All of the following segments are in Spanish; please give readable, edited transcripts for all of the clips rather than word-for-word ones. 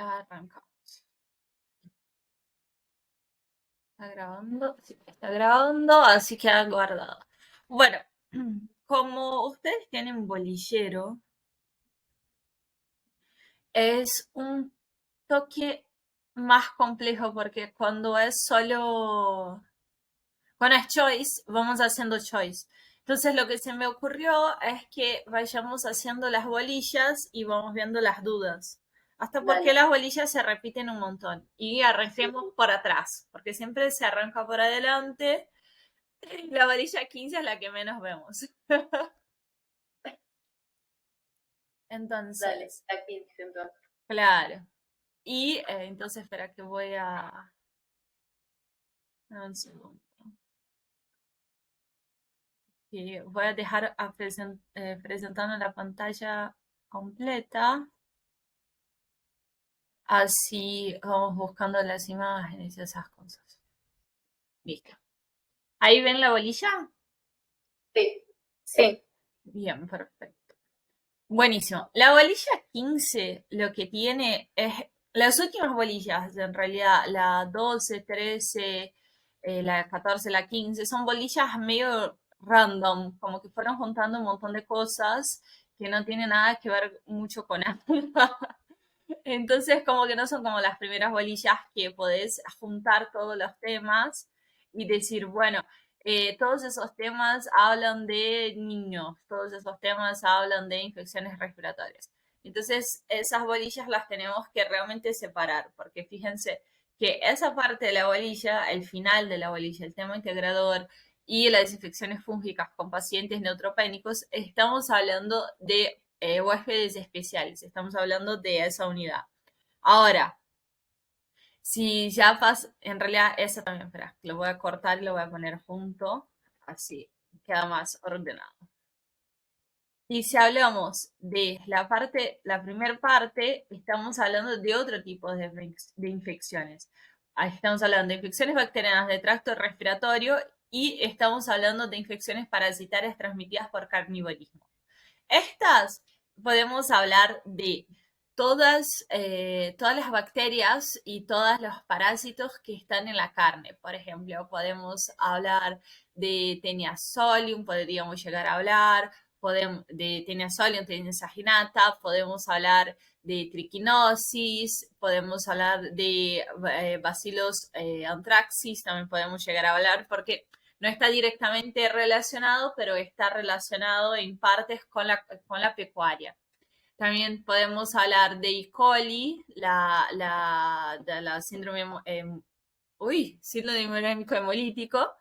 Arrancamos. Está grabando, sí, está grabando, así que ha guardado. Bueno, como ustedes tienen bolillero, es un toque más complejo porque cuando es choice, vamos haciendo choice. Entonces lo que se me ocurrió es que vayamos haciendo las bolillas y vamos viendo las dudas. Hasta porque Dale. las bolillas se repiten un montón. Y arranquemos por atrás, porque siempre se arranca por adelante. La bolilla 15 es la que menos vemos. Dale, Entonces, la 15 entonces. claro. Y entonces, espera que voy a... Un segundo. Y voy a dejar presentando la pantalla completa. Así vamos buscando las imágenes y esas cosas. Listo. ¿Ahí ven la bolilla? Sí, sí. Bien, perfecto. Buenísimo. La bolilla 15 lo que tiene es las últimas bolillas, en realidad, la 12, 13, la 14, la 15, son bolillas medio random, como que fueron juntando un montón de cosas que no tienen nada que ver mucho con nada. Entonces, como que no son como las primeras bolillas que podés juntar todos los temas y decir, bueno, todos esos temas hablan de niños, todos esos temas hablan de infecciones respiratorias. Entonces, esas bolillas las tenemos que realmente separar, porque fíjense que esa parte de la bolilla, el final de la bolilla, el tema integrador y las infecciones fúngicas con pacientes neutropénicos, estamos hablando de huéspedes especiales, estamos hablando de esa unidad. Ahora, si ya pasa, en realidad esa también, espera, lo voy a cortar y lo voy a poner junto, así queda más ordenado. Y si hablamos de la primera parte, estamos hablando de otro tipo de infecciones. Ahí estamos hablando de infecciones bacterianas de tracto respiratorio y estamos hablando de infecciones parasitarias transmitidas por carnivorismo. Estas podemos hablar de todas las bacterias y todos los parásitos que están en la carne. Por ejemplo, podemos hablar de Taenia solium, podríamos llegar a hablar de Taenia solium, Taenia saginata, podemos hablar de triquinosis, podemos hablar de Bacillus anthracis, también podemos llegar a hablar porque no está directamente relacionado, pero está relacionado en partes con la pecuaria. También podemos hablar de E. coli, de la síndrome, síndrome hemolítico hemolítico,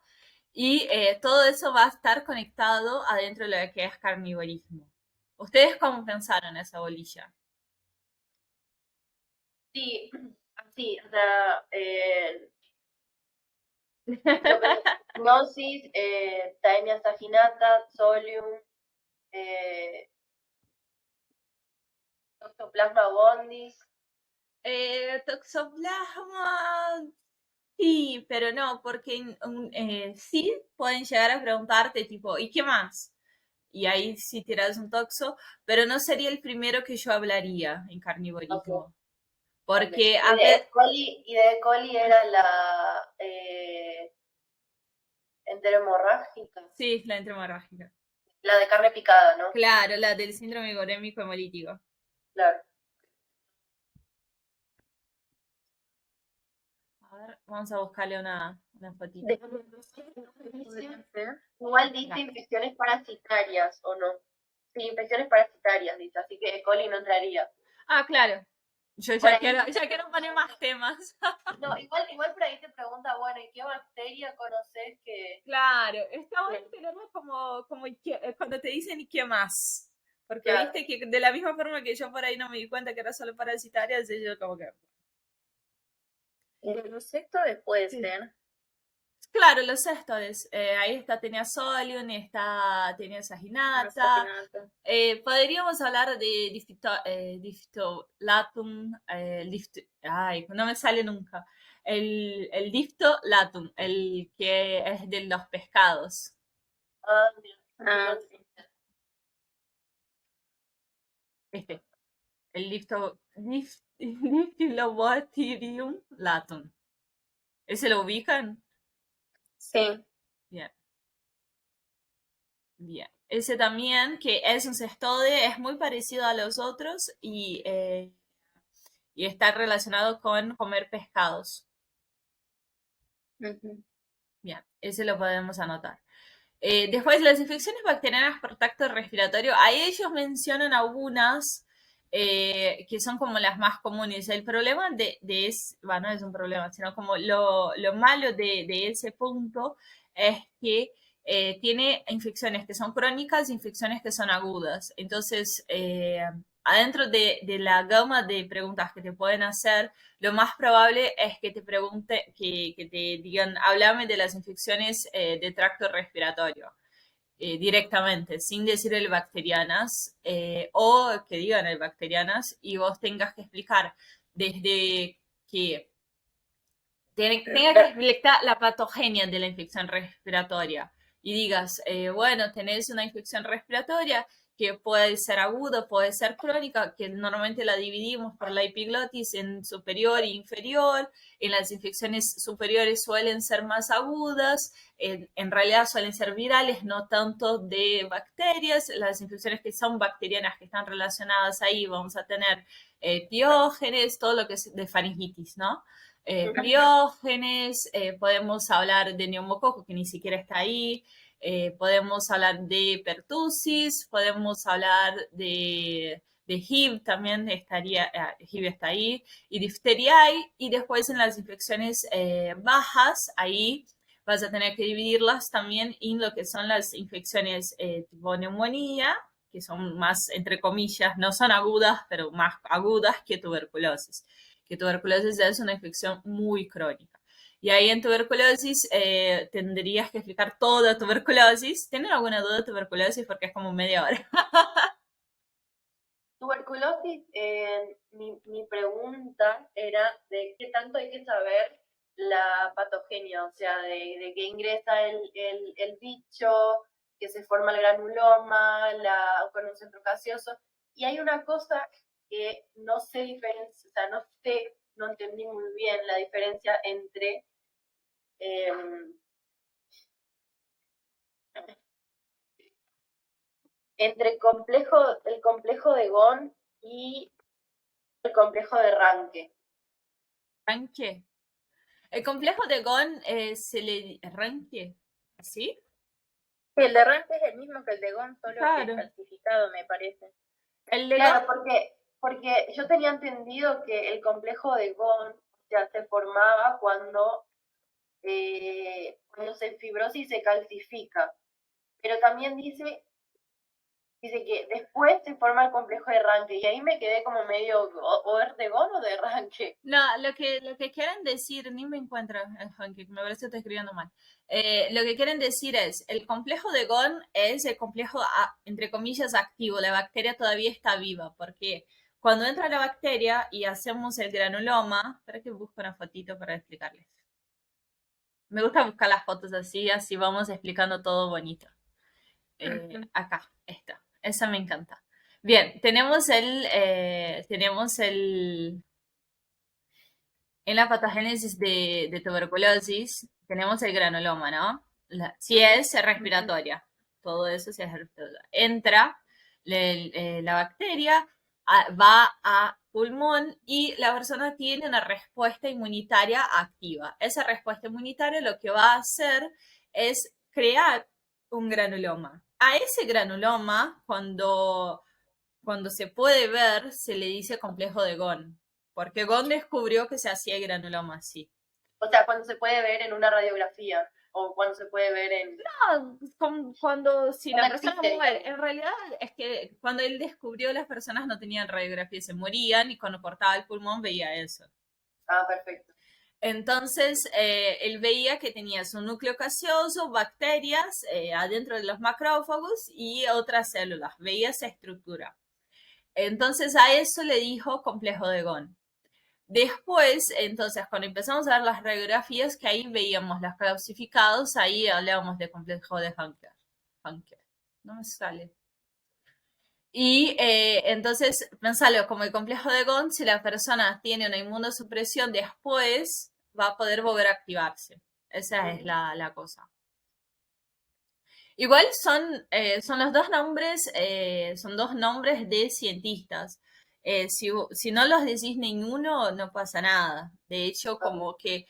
y todo eso va a estar conectado adentro de lo que es carnivorismo. ¿Ustedes cómo pensaron esa bolilla? Sí, así, o sea, lo que gnosis, Taenia saginata, Solium, Toxoplasma gondis. Toxoplasma, sí, pero no, porque sí pueden llegar a preguntarte tipo, ¿y qué más? Y ahí sí tiras un toxo, pero no sería el primero que yo hablaría en Ok, carnivorismo. ok. Porque, a ver, Y de E. coli era la enteromorrágica, sí, la hemorrágica. la de carne picada, ¿no? Claro, la del síndrome gorémico hemolítico. Claro. A ver, vamos a buscarle una fotito. Déjame ver. Igual dice Acá. infecciones parasitarias, ¿o no? Sí, infecciones parasitarias, dice, así que E. coli no entraría. Ah, claro. Yo Por ya quiero poner más temas. no, igual por ahí te pregunta, bueno, ¿y qué bacteria conoces que... Claro, está bueno tenerlo cuando te dicen ¿y qué más? Porque Claro. viste que de la misma forma que yo por ahí no me di cuenta que era solo parasitaria, así yo como que... Los sectores puede Sí. ser. Claro, los cestores. Ahí está Tenia solium, está Tenia saginata. Saginata. Podríamos hablar de diftolatum, ay, no me sale nunca. El diftolatum, el que es de los pescados. Ah, mira. Ah, sí. Este, el Campylobacterium latum. ¿Ese lo ubican? Sí. Bien, bien. Ese también, que es un cestode, es muy parecido a los otros y está relacionado con comer pescados. Ujú. Bien, ese lo podemos anotar. Después, las infecciones bacterianas por tacto respiratorio, ahí ellos mencionan algunas que son como las más comunes. El problema bueno, no es un problema, sino como lo malo de ese punto es que tiene infecciones que son crónicas e infecciones que son agudas. Entonces, adentro de la gama de preguntas que te pueden hacer, lo más probable es que te pregunte, que te digan, háblame de las infecciones de tracto respiratorio directamente, sin decir el bacterianas, o que digan el bacterianas y vos tengas que explicar desde que tenga que explicar la patogenia de la infección respiratoria y digas, bueno, tenés una infección respiratoria que puede ser aguda, puede ser crónica, que normalmente la dividimos por la epiglotis en superior e inferior. En las infecciones superiores suelen ser más agudas, en realidad suelen ser virales, no tanto de bacterias. Las infecciones que son bacterianas, que están relacionadas ahí, vamos a tener piógenes, todo lo que es de faringitis, ¿no? Piógenes, podemos hablar de neumococo, que ni siquiera está ahí, podemos hablar de pertusis, podemos hablar de HIV, también estaría, HIV está ahí, y difteriae, y después en las infecciones bajas, ahí vas a tener que dividirlas también en lo que son las infecciones tipo neumonía, que son más, entre comillas, no son agudas, pero más agudas que tuberculosis. Que tuberculosis es una infección muy crónica. Y ahí en tuberculosis tendrías que explicar toda tuberculosis. ¿Tienen alguna duda de tuberculosis? Porque es como media hora. Tuberculosis, mi pregunta era de qué tanto hay que saber la patogenia, o sea, de que ingresa el bicho, que se forma el granuloma, con un centro gaseoso. Y hay una cosa que no sé diferencia, o sea, no entendí muy bien la diferencia em, entre el complejo de Ghon y el complejo de Ranke. Ranque. El complejo de Ghon se le... ¿Ranque? ¿Sí? El de Ranke es el mismo que el de Ghon, solo que es Claro. calcificado, me parece. El de Ghon, Claro, porque yo tenía entendido que el complejo de Ghon ya se formaba cuando se fibrosis se calcifica. Pero también dice que después se forma el complejo de Ranke, y ahí me quedé como medio, ¿o es de Ghon o de Ranke? no, lo que quieren decir, ni me encuentro, Hanky, me parece que estoy escribiendo mal. Lo que quieren decir es, el complejo de Ghon es el complejo, entre comillas, activo. La bacteria todavía está viva, porque cuando entra la bacteria y hacemos el granuloma, espera que busco una fotito para explicarles. Me gusta buscar las fotos así, así vamos explicando todo bonito. Acá, esta, esa me encanta. Bien, tenemos en la patogénesis de tuberculosis tenemos el granuloma, ¿no? Si es respiratoria, todo eso si es respiratoria. Entra la bacteria, va a pulmón y la persona tiene una respuesta inmunitaria activa. Esa respuesta inmunitaria lo que va a hacer es crear un granuloma. A ese granuloma, cuando se puede ver, se le dice complejo de Ghon, porque Ghon descubrió que se hacía el granuloma así. O sea, cuando se puede ver en una radiografía, o cuando se puede ver en... No, cuando si la Cuando persona existe, muere, digamos. en realidad es que cuando él descubrió las personas no tenían radiografía, se morían y cuando cortaba el pulmón veía eso. Ah, perfecto. Entonces, él veía que tenía su núcleo gaseoso, bacterias adentro de los macrófagos y otras células, veía esa estructura. Entonces, a eso le dijo complejo de Ghon. Después, entonces, cuando empezamos a ver las radiografías, que ahí veíamos los clasificados, ahí hablábamos de complejo de Hunter. No me sale. Y entonces, pensalo, como el complejo de Gon, si la persona tiene una inmunosupresión después, va a poder volver a activarse. Esa es Ujú. la cosa. Igual son los dos nombres, son dos nombres de cientistas. Si no los decís ninguno, no pasa nada. De hecho, Ok. como que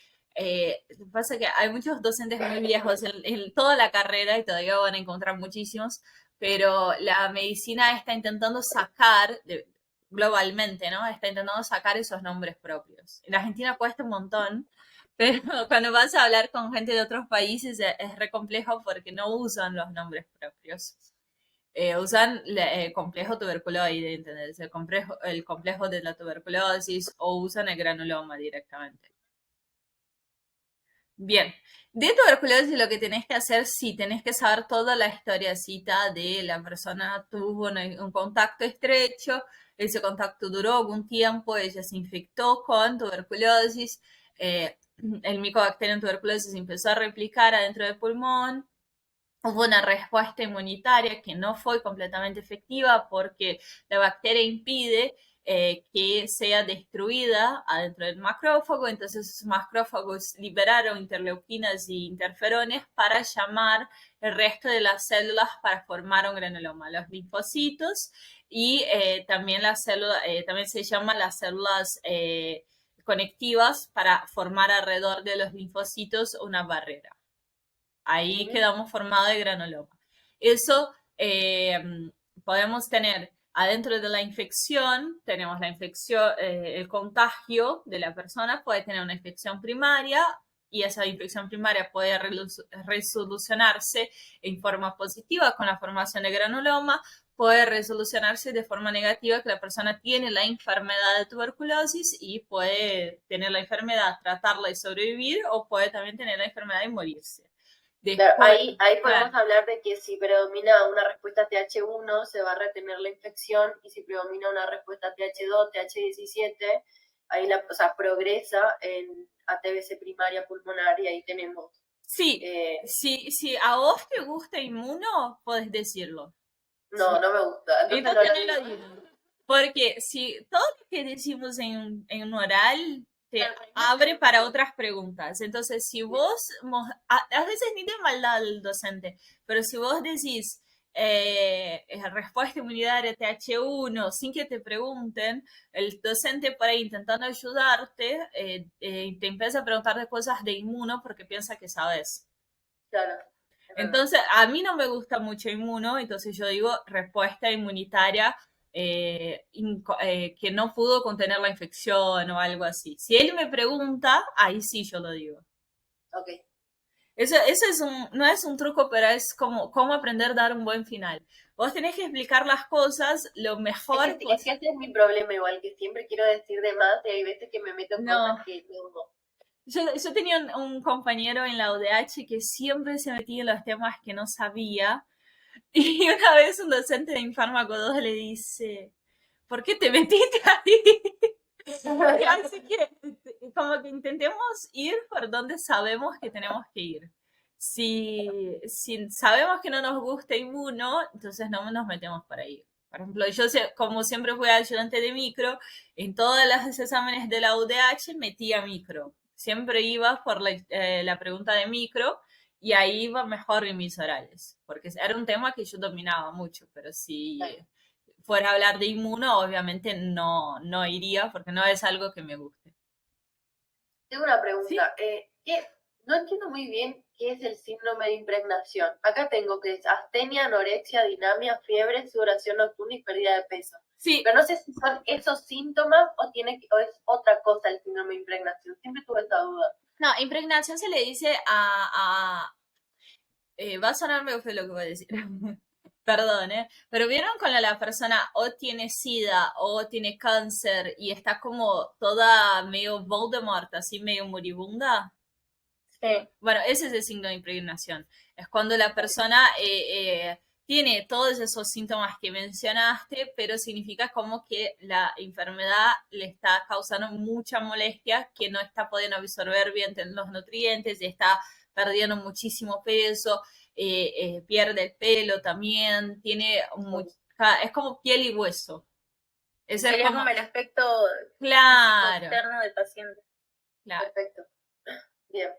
pasa que hay muchos docentes muy viejos en toda la carrera y todavía van a encontrar muchísimos, pero la medicina está intentando sacar, globalmente, ¿no? Está intentando sacar esos nombres propios. En la Argentina cuesta un montón, pero cuando vas a hablar con gente de otros países es re complejo porque no usan los nombres propios. Usan el complejo tuberculoide, ¿entendés? El complejo de la tuberculosis o usan el granuloma directamente. Bien, de tuberculosis lo que tenés que hacer, sí, tenés que saber toda la historiacita de la persona tuvo un contacto estrecho, ese contacto duró algún tiempo, ella se infectó con tuberculosis, eh, el Mycobacterium tuberculosis empezó a replicar adentro del pulmón, hubo una respuesta inmunitaria que no fue completamente efectiva porque la bacteria impide que sea destruida adentro del macrófago, entonces esos macrófagos liberaron interleuquinas y interferones para llamar el resto de las células para formar un granuloma, los linfocitos y también las células, también se llaman las células conectivas para formar alrededor de los linfocitos una barrera. Ahí Ujú. quedamos formado de granuloma. Eso podemos tener adentro de la infección, tenemos la infección, el contagio de la persona puede tener una infección primaria y esa infección primaria puede resolucionarse en forma positiva con la formación de granuloma, puede resolucionarse de forma negativa que la persona tiene la enfermedad de tuberculosis y puede tener la enfermedad, tratarla y sobrevivir o puede también tener la enfermedad y morirse. Claro, Después, ahí podemos claro, hablar de que si predomina una respuesta TH1 se va a retener la infección y si predomina una respuesta TH2, TH17, ahí o sea, progresa en ATBC primaria pulmonar y ahí tenemos. sí, eh, si a vos te gusta inmuno, podés decirlo. no, Sí. no me gusta, entonces no Entonces lo no digo. lo digo. Porque si todo lo que decimos en un oral te abre para otras preguntas. Entonces, si vos, a veces ni de maldad al docente, pero si vos decís respuesta inmunitaria TH1 sin que te pregunten, el docente por ahí intentando ayudarte, te empieza a preguntar de cosas de inmuno porque piensa que sabes. Claro, es verdad. Entonces, a mí no me gusta mucho inmuno, entonces yo digo respuesta inmunitaria que no pudo contener la infección o algo así. Si él me pregunta, ahí sí yo lo digo. Ok. Eso no es un truco, pero es como cómo aprender a dar un buen final. Vos tenés que explicar las cosas lo mejor Es que posible. ese es mi problema igual, que siempre quiero decir de más y hay veces que me meto en cosas No, que no. yo tenía un compañero en la UDH que siempre se metía en los temas que no sabía. Y una vez un docente de Infármaco 2 le dice, ¿por qué te metiste ahí? Así que como que intentemos ir por donde sabemos que tenemos que ir. Si sabemos que no nos gusta inmuno, entonces no nos metemos para ahí. Por ejemplo, como siempre fui ayudante de micro, en todos los exámenes de la UDH metía micro. Siempre iba por la pregunta de micro y ahí iba mejor en mis orales, porque era un tema que yo dominaba mucho, pero si fuera a hablar de inmuno, obviamente no iría porque no es algo que me guste. Tengo una Sí, pregunta. No entiendo muy bien qué es el síndrome de impregnación. Acá tengo que es astenia, anorexia, dinamia, fiebre, sudoración nocturna y pérdida de peso. sí. Pero no sé si son esos síntomas o es otra cosa el síndrome de impregnación. Siempre tuve esa duda. No, impregnación se le dice va a sonar medio feo lo que voy a decir. Perdón, ¿eh? Pero vieron cuando la persona o tiene sida o tiene cáncer y está como toda medio Voldemort, así medio moribunda. Sí. Bueno, ese es el signo de impregnación. Es cuando la persona tiene todos esos síntomas que mencionaste, pero significa como que la enfermedad le está causando mucha molestia, que no está pudiendo absorber bien los nutrientes, y está perdiendo muchísimo peso, pierde el pelo también, tiene es como piel y hueso. Eso es Sería como, como el aspecto físico claro, externo del paciente. claro. Perfecto. Bien.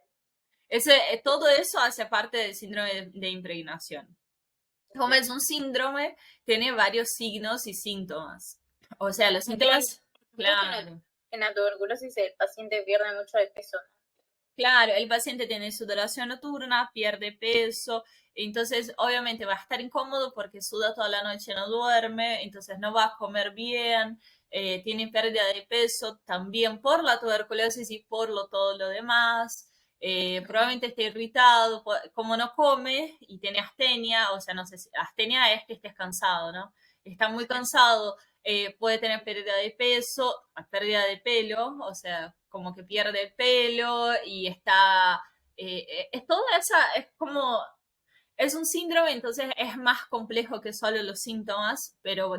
Todo eso hace parte del síndrome de impregnación. Como es un síndrome, tiene varios signos y síntomas. O sea, los síntomas, claro. En la tuberculosis el paciente pierde mucho de peso, ¿no? Claro, el paciente tiene sudoración nocturna, pierde peso, entonces obviamente va a estar incómodo porque suda toda la noche, no duerme, entonces no va a comer bien, tiene pérdida de peso también por la tuberculosis y por todo lo demás. Probablemente esté irritado, como no come y tiene astenia, o sea, no sé, astenia es que estés cansado, ¿no? Está muy cansado, puede tener pérdida de peso, pérdida de pelo, o sea, como que pierde el pelo y está, es toda esa, es como, es un síndrome, entonces es más complejo que solo los síntomas, pero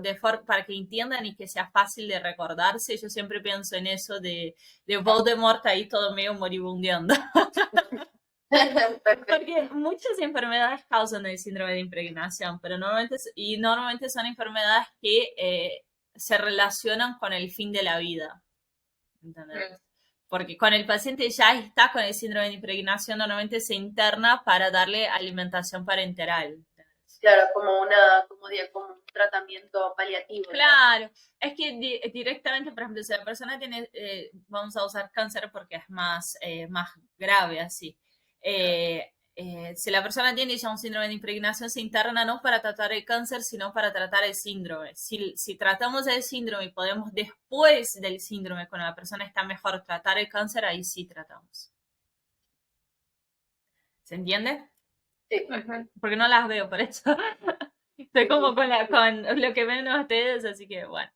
para que entiendan y que sea fácil de recordarse, yo siempre pienso en eso de Voldemort ahí todo medio moribundeando. Perfecto. Porque muchas enfermedades causan el síndrome de impregnación, pero normalmente son enfermedades que se relacionan con el fin de la vida. ¿Entendés? Porque con el paciente ya está con el síndrome de impregnación, normalmente se interna para darle alimentación parenteral. Claro, como un tratamiento paliativo. Claro, es que directamente, por ejemplo, si la persona tiene, vamos a usar cáncer porque es más grave así. Si la persona tiene ya un síndrome de impregnación, se interna no para tratar el cáncer, sino para tratar el síndrome. Si tratamos el síndrome y podemos después del síndrome, cuando la persona está mejor, tratar el cáncer, ahí sí tratamos. ¿Se entiende? Sí. Porque no las veo, por eso. Estoy como con lo que ven ustedes, así que bueno.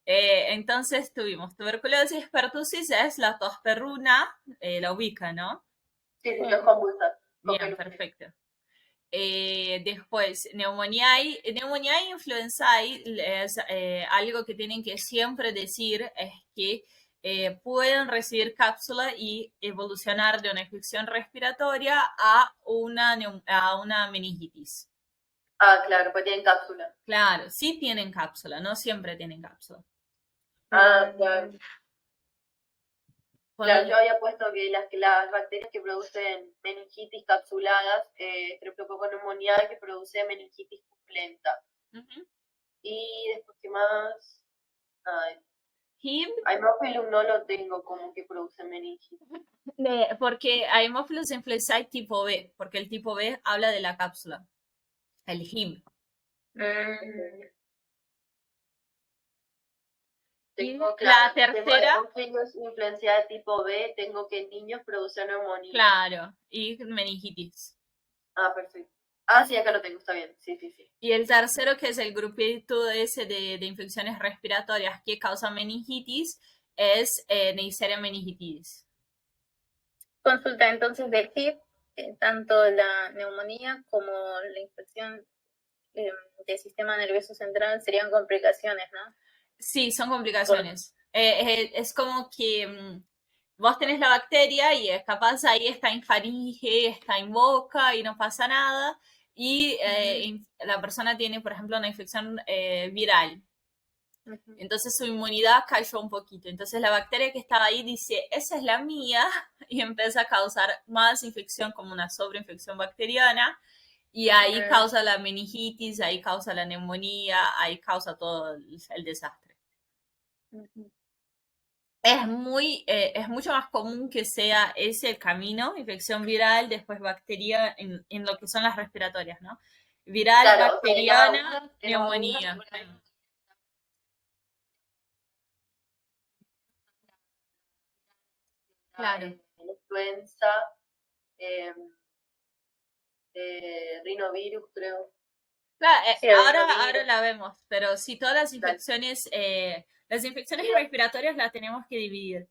Entonces tuvimos tuberculosis, pertusis es la tos perruna, la ubica, ¿no? Sí, sí, los convulsa. Bien, perfecto. Después, neumonía y influenzae es algo que tienen que siempre decir, es que pueden recibir cápsula y evolucionar de una infección respiratoria a una meningitis. Ah, claro, pues tienen cápsula. Claro, sí tienen cápsula, no siempre tienen cápsula. Ah, claro. Cuando- Claro, yo había puesto que las bacterias que producen meningitis capsuladas, Streptococcus pneumoniae que produce meningitis purulenta. Ujú. Y después, ¿qué más? Ay, HIV, Haemophilus no lo tengo como que produce meningitis. porque hay Haemophilus influenzae tipo B, porque el tipo B habla de la cápsula, el HIV. Y Tengo, la claro, tercera, Haemophilus influenzae tipo B, tengo que en niños produce neumonía. claro, y meningitis. Ah, perfecto. Ah, sí, acá lo tengo, está bien. Sí, sí, sí. Y el tercero, que es el grupito ese de infecciones respiratorias que causan meningitis, es Neisseria meningitis. Consulta entonces del HIV, tanto la neumonía como la infección del sistema nervioso central serían complicaciones, ¿no? Sí, son complicaciones. Es como que vos tenés la bacteria y es capaz ahí está en faringe, está en boca y no pasa nada. Y la persona tiene, por ejemplo, una infección viral. Entonces su inmunidad cayó un poquito. Entonces la bacteria que estaba ahí dice, esa es la mía, y empieza a causar más infección como una sobreinfección bacteriana. Y ahí causa la meningitis, ahí causa la neumonía, ahí causa todo el desastre. Es mucho más común que sea ese el camino, infección viral, después bacteria, en lo que son las respiratorias, ¿no? Viral, Claro, o sea, bacteriana, en las agudas, neumonía. Claro. Influenza, eh, rinovirus, creo. Claro, Sí, ahora la vemos, pero sí, todas Dale. las infecciones respiratorias las tenemos que dividir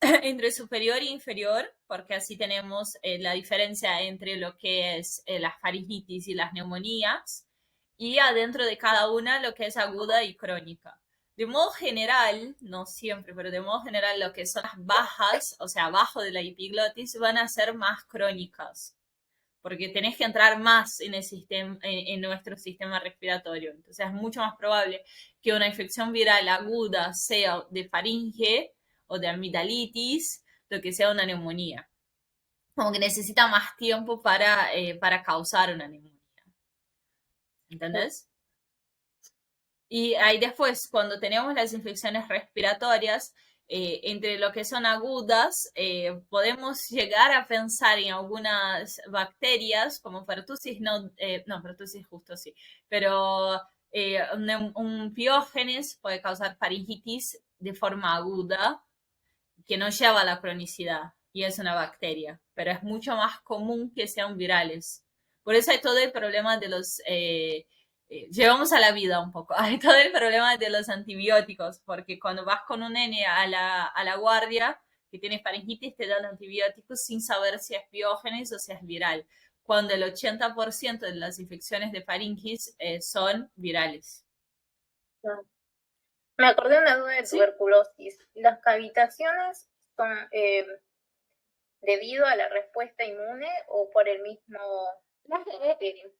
entre superior e inferior, porque así tenemos la diferencia entre lo que es las faringitis y las neumonías, y adentro de cada una lo que es aguda y crónica. De modo general, no siempre, pero de modo general lo que son las bajas, o sea, abajo de la epiglotis, van a ser más crónicas. porque tenés que entrar más en el sistema, en nuestro sistema respiratorio. Entonces es mucho más probable que una infección viral aguda sea de faringe o de amigdalitis, lo que sea una neumonía. Como que necesita más tiempo para causar una neumonía. ¿Entendés? Y ahí después, cuando tenemos las infecciones respiratorias, entre lo que son agudas, podemos llegar a pensar en algunas bacterias, como pertussis, no, pertussis justo sí, pero un piógenes puede causar faringitis de forma aguda, que no lleva a la cronicidad, y es una bacteria, pero es mucho más común que sean virales. Por eso hay todo el problema de los llevamos a la vida un poco. Hay todo el problema de los antibióticos, porque cuando vas con un nene a la guardia que tiene faringitis, te dan antibióticos sin saber si es piógenes o si es viral, cuando el 80% de las infecciones de faringitis son virales. No. Me acordé de una duda de tuberculosis. ¿Las cavitaciones son debido a la respuesta inmune o por el mismo bacterio?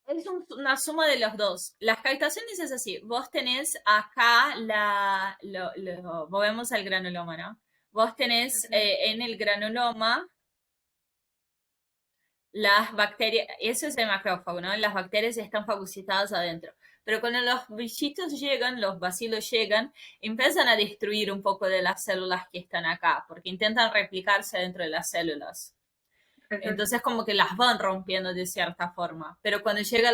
Es una suma de los dos. Las cavitaciones es así. Vos tenés acá volvemos al granuloma, ¿no? Vos tenés en el granuloma las bacterias, eso es el macrófago, ¿no? Las bacterias están fagocitadas adentro. Pero cuando los bichitos llegan, los bacilos llegan, empiezan a destruir un poco de las células que están acá, porque intentan replicarse dentro de las células. Entonces como que las van rompiendo de cierta forma. Pero cuando llega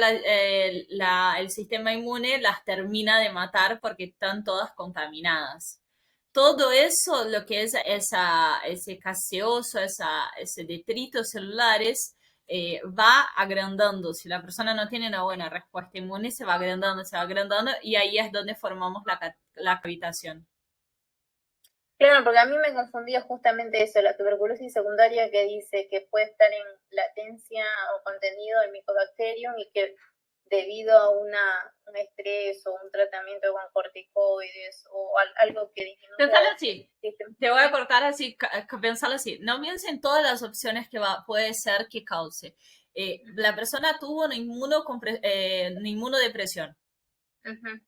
el sistema inmune, las termina de matar porque están todas contaminadas. Todo eso, lo que es ese gaseoso, ese detritos celulares, va agrandando. Si la persona no tiene una buena respuesta inmune, se va agrandando y ahí es donde formamos la cavitación. Claro, porque a mí me confundía justamente eso, la tuberculosis secundaria que dice que puede estar en latencia o contenido del Mycobacterium y que debido a un estrés o un tratamiento con corticoides o algo que disminuya... Pensalo así, te voy a cortar así, pensalo así, no piensen todas las opciones que puede ser que cause. La persona tuvo una inmunodepresión.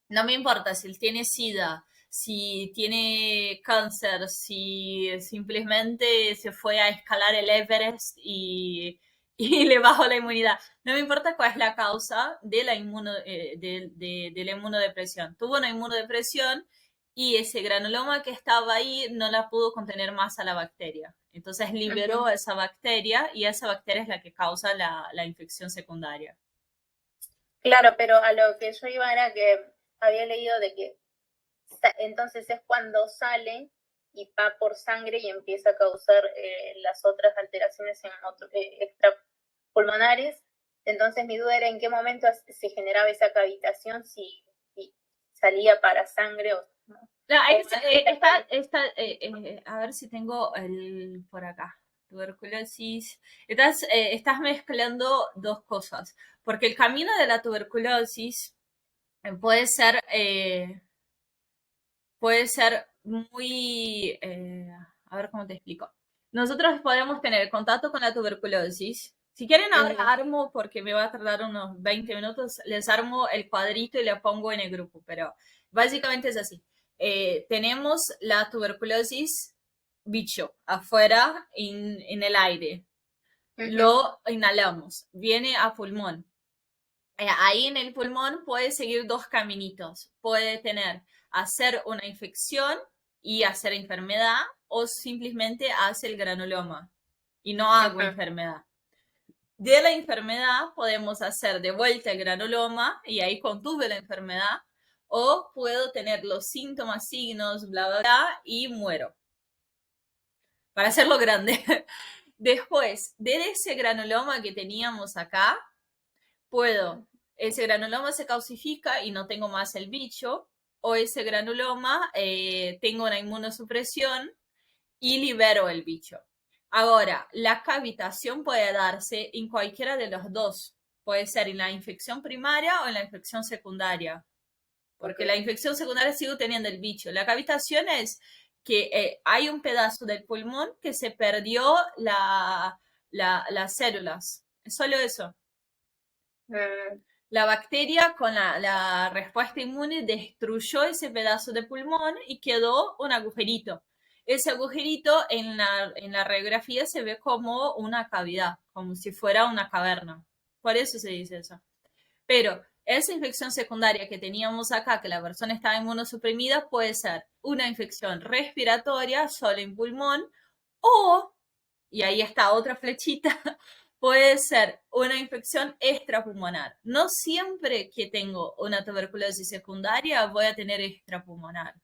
No me importa si él tiene SIDA, si tiene cáncer, si simplemente se fue a escalar el Everest y le bajó la inmunidad. No me importa cuál es la causa de la inmunodepresión. Tuvo una inmunodepresión y ese granuloma que estaba ahí no la pudo contener más a la bacteria. Entonces liberó esa bacteria y esa bacteria es la que causa la infección secundaria. Claro, pero a lo que yo iba era que había leído de que entonces es cuando sale y va por sangre y empieza a causar las otras alteraciones extrapulmonares. Entonces mi duda era en qué momento se generaba esa cavitación, si salía para sangre o no. No, a ver si tengo por acá. Tuberculosis. Estás mezclando dos cosas, porque el camino de la tuberculosis puede ser muy, a ver cómo te explico. Nosotros podemos tener contacto con la tuberculosis. Si quieren, ahora armo, porque me va a tardar unos 20 minutos, les armo el cuadrito y le pongo en el grupo, pero básicamente es así. Tenemos la tuberculosis bicho afuera en el aire. Lo inhalamos, viene a pulmón. Ahí en el pulmón puede seguir dos caminitos. Puede hacer una infección y hacer enfermedad, o simplemente hace el granuloma y no hago enfermedad. De la enfermedad podemos hacer de vuelta el granuloma y ahí contuve la enfermedad, o puedo tener los síntomas, signos, bla, bla, bla, y muero. Para hacerlo grande. Después, de ese granuloma que teníamos acá, ese granuloma se calcifica y no tengo más el bicho, o ese granuloma tengo una inmunosupresión y libero el bicho. Ahora, la cavitación puede darse en cualquiera de los dos. Puede ser en la infección primaria o en la infección secundaria. Porque la infección secundaria sigo teniendo el bicho. La cavitación es que hay un pedazo del pulmón que se perdió las células. Solo eso. Mm, La bacteria con la respuesta inmune destruyó ese pedazo de pulmón y quedó un agujerito. Ese agujerito en la radiografía se ve como una cavidad, como si fuera una caverna. Por eso se dice eso. Pero esa infección secundaria que teníamos acá, que la persona estaba inmunosuprimida, puede ser una infección respiratoria solo en pulmón o, y ahí está otra flechita, puede ser una infección extrapulmonar. No siempre que tengo una tuberculosis secundaria voy a tener extrapulmonar.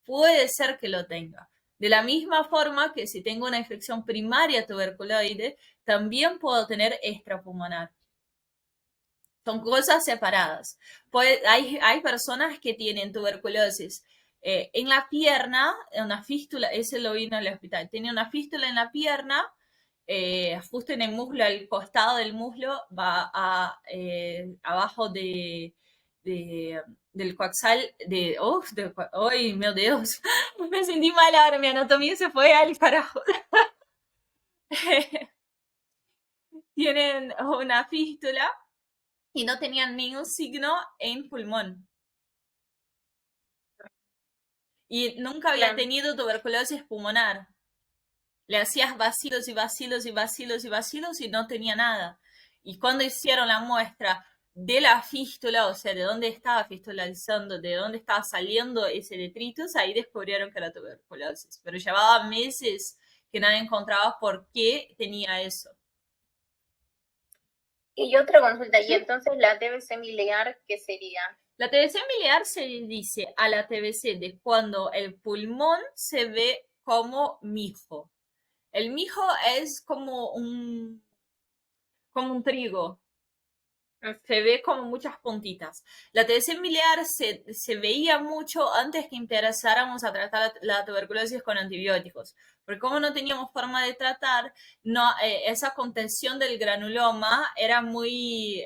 Puede ser que lo tenga. De la misma forma que si tengo una infección primaria tuberculoide, también puedo tener extrapulmonar. Son cosas separadas. Hay personas que tienen tuberculosis en la pierna, una fístula, ese lo vi en el hospital, tiene una fístula en la pierna, justo en el muslo, al costado del muslo, va abajo del coaxal, ¡ay, meu Dios! Me sentí mal ahora, mi anatomía se fue al carajo. Tienen una fístula y no tenían ningún signo en pulmón. Y nunca había claro. tenido tuberculosis pulmonar. Le hacías vacilos y vacilos y vacilos y vacilos y no tenía nada. Y cuando hicieron la muestra de la fístula, o sea, de dónde estaba fistulizando, de dónde estaba saliendo ese detritus, ahí descubrieron que era tuberculosis. Pero llevaba meses que nadie encontraba por qué tenía eso. Y otra consulta, y Sí. entonces la TBC miliar, ¿qué sería? La TBC miliar se dice a la TBC de cuando el pulmón se ve como mijo. El mijo es como un trigo. Se ve como muchas puntitas. La TBC miliar se veía mucho antes que empezáramos a tratar la tuberculosis con antibióticos. Porque como no teníamos forma de tratar, no, esa contención del granuloma era muy...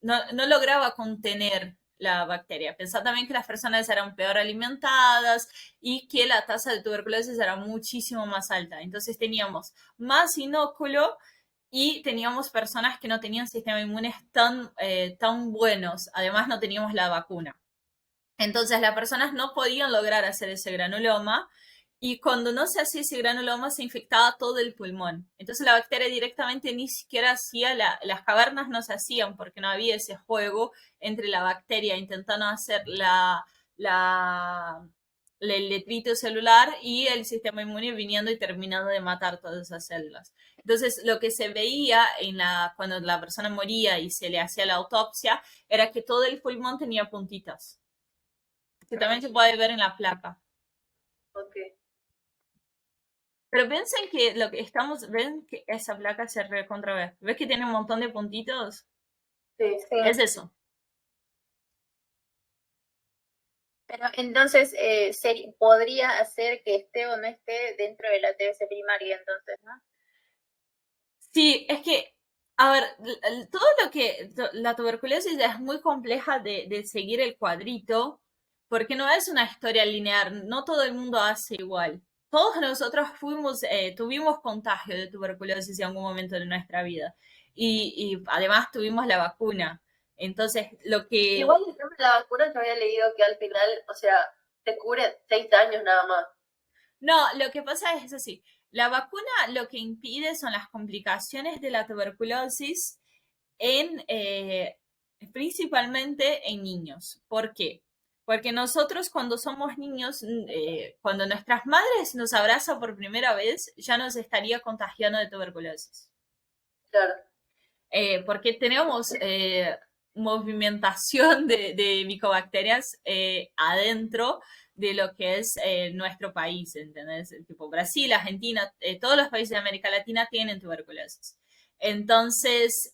no lograba contener la bacteria. Pensaba también que las personas eran peor alimentadas y que la tasa de tuberculosis era muchísimo más alta. Entonces teníamos más inóculo y teníamos personas que no tenían sistemas inmunes tan buenos. Además, no teníamos la vacuna. Entonces, las personas no podían lograr hacer ese granuloma y cuando no se hacía ese granuloma se infectaba todo el pulmón. Entonces, la bacteria directamente ni siquiera hacía, las cavernas no se hacían porque no había ese juego entre la bacteria intentando hacer el detrito celular y el sistema inmune viniendo y terminando de matar todas esas células. Entonces, lo que se veía cuando la persona moría y se le hacía la autopsia era que todo el pulmón tenía puntitas, que también se puede ver en la placa. Ok. Pero piensen que lo que ven que esa placa se recontra ve. ¿Ves que tiene un montón de puntitos? Sí. Sí. Es eso. Pero entonces podría hacer que esté o no esté dentro de la TBC primaria, entonces, ¿no? Sí, es que, a ver, todo la tuberculosis es muy compleja de seguir el cuadrito, porque no es una historia lineal, no todo el mundo hace igual. Todos nosotros tuvimos contagio de tuberculosis en algún momento de nuestra vida y además tuvimos la vacuna. Entonces, Igual el tema de la vacuna yo había leído que al final, o sea, te cubre 6 años nada más. No, lo que pasa es así. La vacuna lo que impide son las complicaciones de la tuberculosis principalmente en niños. ¿Por qué? Porque nosotros cuando somos niños, cuando nuestras madres nos abrazan por primera vez, ya nos estaría contagiando de tuberculosis. Claro. Porque tenemos movimentación de micobacterias adentro de lo que es nuestro país, ¿entendés? Tipo Brasil, Argentina, todos los países de América Latina tienen tuberculosis. Entonces,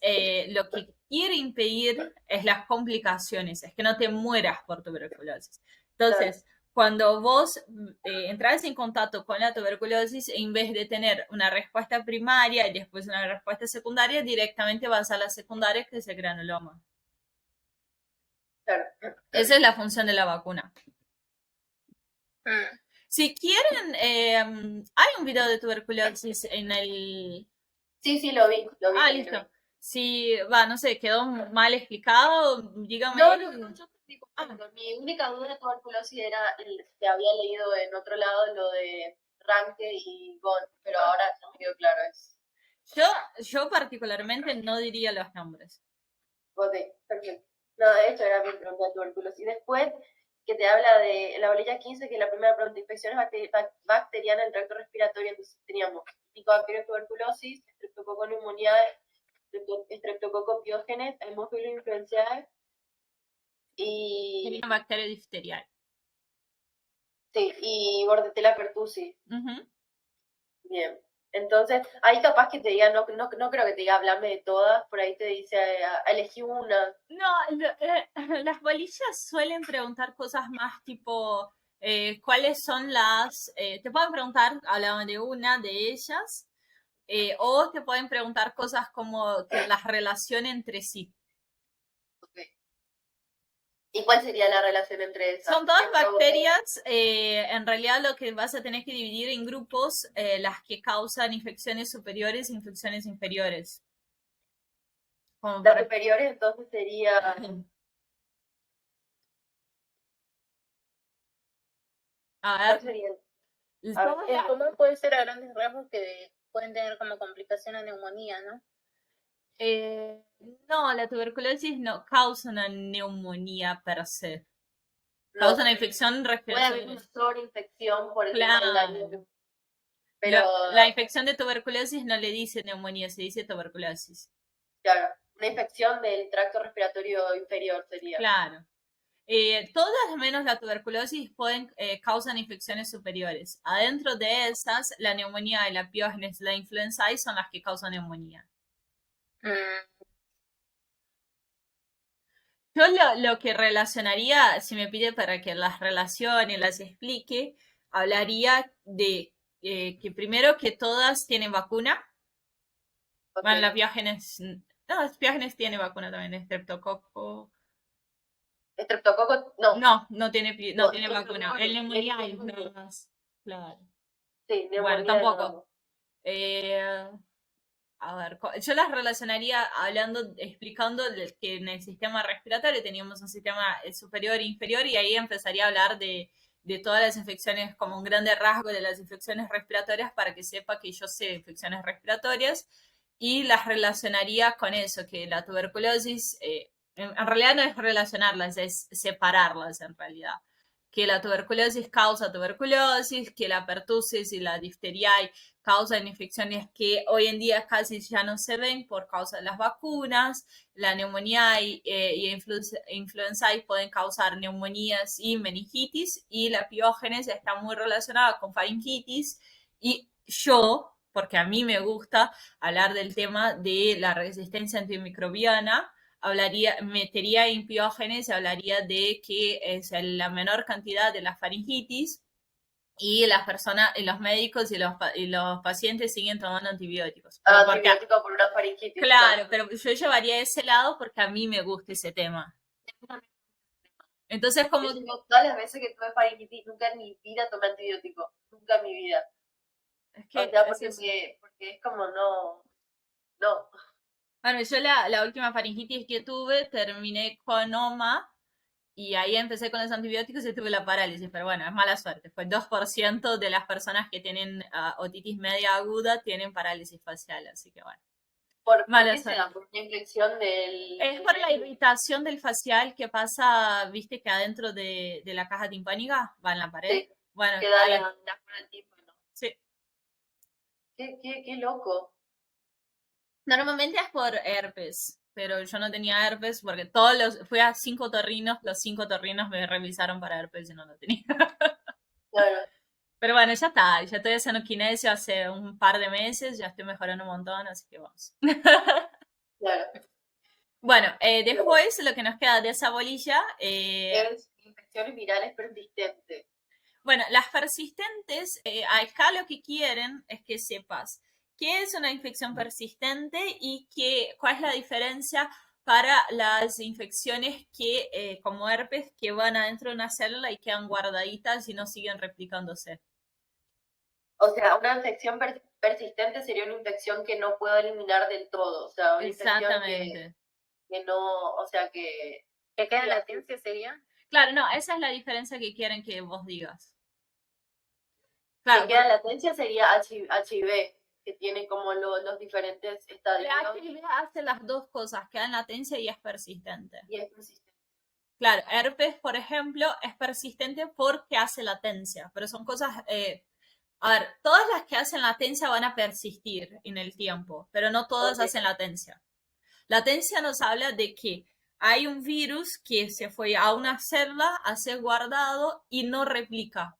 lo que quiere impedir es las complicaciones, es que no te mueras por tuberculosis. Entonces, cuando vos entras en contacto con la tuberculosis, en vez de tener una respuesta primaria y después una respuesta secundaria, directamente vas a la secundaria, que es el granuloma. Claro. Esa es la función de la vacuna. Mm. Si quieren, hay un video de tuberculosis en el... Sí, lo vi, lo vi. Ah, lo vi. listo. Si, va, no sé, quedó mal explicado, dígame. No, yo te explico. Ah, Mi única duda de tuberculosis era el que había leído en otro lado, lo de Ranke y Gon, pero ahora ya me quedó claro eso. yo particularmente no diría los nombres. Ok, perfecto. No, de hecho era mi pregunta de tuberculosis. Después, que te habla de la bolilla 15, que la primera pregunta, infecciones bacterianas del tracto respiratorio. Entonces teníamos Mycobacterium tuberculosis, Streptococcus pneumoniae, Streptococcus pyogenes, Haemophilus influenzae Sería y, una bacteria difterial. sí, y Bordetella pertussis. Ujú. Bien. Entonces, ahí capaz que te diga, no creo que te diga, háblame de todas, por ahí te dice, elegí una. No, las bolillas suelen preguntar cosas más tipo, ¿cuáles son te pueden preguntar, hablaban de una de ellas, o te pueden preguntar cosas como que las relacionen entre sí. Ok. ¿Y cuál sería la relación entre esas? Son todas ¿Qué provoca? bacterias, en realidad lo que vas a tener que dividir en grupos, las que causan infecciones superiores e infecciones inferiores. Como Las por superiores entonces sería, a ¿cuál ver, sería? A ver, todas El común puede ser a grandes rasgos que pueden tener como complicación la neumonía, ¿no? no, la tuberculosis no causa una neumonía per se. no, Causa una infección puede haber respiratoria. una sobreinfección por el tema del daño, Claro. pero La infección de tuberculosis no le dice neumonía, se dice tuberculosis. claro, una infección del tracto respiratorio inferior sería. Claro. Todas menos la tuberculosis causan infecciones superiores. Adentro de esas, la neumonía y la piógenes, la influenza A son las que causan neumonía. Mm, Yo lo que relacionaría, si me pide para que las relacione, las explique, hablaría de que primero que todas tienen vacuna. Ok. Bueno, las biógenes, no, las biógenes tiene vacuna también, estreptococo. Estreptococo, no, No tiene vacuna. estreptococo, El neumonía hay neumonía. nada más. Claro. Sí, Bueno, neumonía de tampoco. nuevo. Eh, a ver, yo las relacionaría explicando que en el sistema respiratorio teníamos un sistema superior e inferior y ahí empezaría a hablar de todas las infecciones como un grande rasgo de las infecciones respiratorias para que sepa que yo sé de infecciones respiratorias y las relacionaría con eso, que la tuberculosis, en realidad no es relacionarlas, es separarlas en realidad. Que la tuberculosis causa tuberculosis, que la pertussis y la difteria causan infecciones que hoy en día casi ya no se ven por causa de las vacunas, la neumonía y influenza pueden causar neumonías y meningitis y la piógenes está muy relacionada con faringitis y yo, porque a mí me gusta hablar del tema de la resistencia antimicrobiana, metería en piógenes y hablaría de que es la menor cantidad de la faringitis y las personas, y los médicos y los pacientes siguen tomando antibióticos. Pero porque, Antibiótico por una faringitis, claro. claro, pero yo llevaría ese lado porque a mí me gusta ese tema. Entonces, como, Yo digo, todas las veces que tuve faringitis, nunca en mi vida tomé antibiótico. Nunca en mi vida. es O que sea, es eso. porque es como no. Bueno, yo la última faringitis que tuve terminé con OMA y ahí empecé con los antibióticos y tuve la parálisis, pero bueno, es mala suerte. Fue 2% de las personas que tienen otitis media aguda tienen parálisis facial, así que bueno, ¿Por mala qué se da? suerte. ¿Por una infección del Es por la irritación del facial que pasa, viste que adentro de la caja timpánica va en la pared. Sí, Bueno, que da la zona del tímpano? sí. Qué loco. Normalmente es por herpes, pero yo no tenía herpes porque fui a 5 otorrinos, los 5 otorrinos me revisaron para herpes y no lo tenía. Claro, Pero bueno, ya está, ya estoy haciendo kinesio hace un par de meses, ya estoy mejorando un montón, así que vamos. claro. Bueno, después lo que nos queda de esa bolilla, Es infecciones virales persistentes. bueno, las persistentes, acá lo que quieren es que sepas qué es una infección persistente y cuál es la diferencia para las infecciones como herpes, que van adentro de una célula y quedan guardaditas y no siguen replicándose. O sea, una infección persistente sería una infección que no puedo eliminar del todo, o sea, una infección Exactamente. que no, o sea, que ¿Que queda en sí, latencia sería? Claro, no, esa es la diferencia que quieren que vos digas. que Claro, queda en latencia sería HIV, que tiene como los diferentes el estadios HIV hace las dos cosas, queda en latencia y es persistente. y es persistente. Claro, herpes, por ejemplo, es persistente porque hace latencia, pero son cosas, a ver, todas las que hacen latencia van a persistir en el tiempo, pero no todas Ok, hacen latencia. Latencia nos habla de que hay un virus que se fue a una célula, hace guardado y no replica,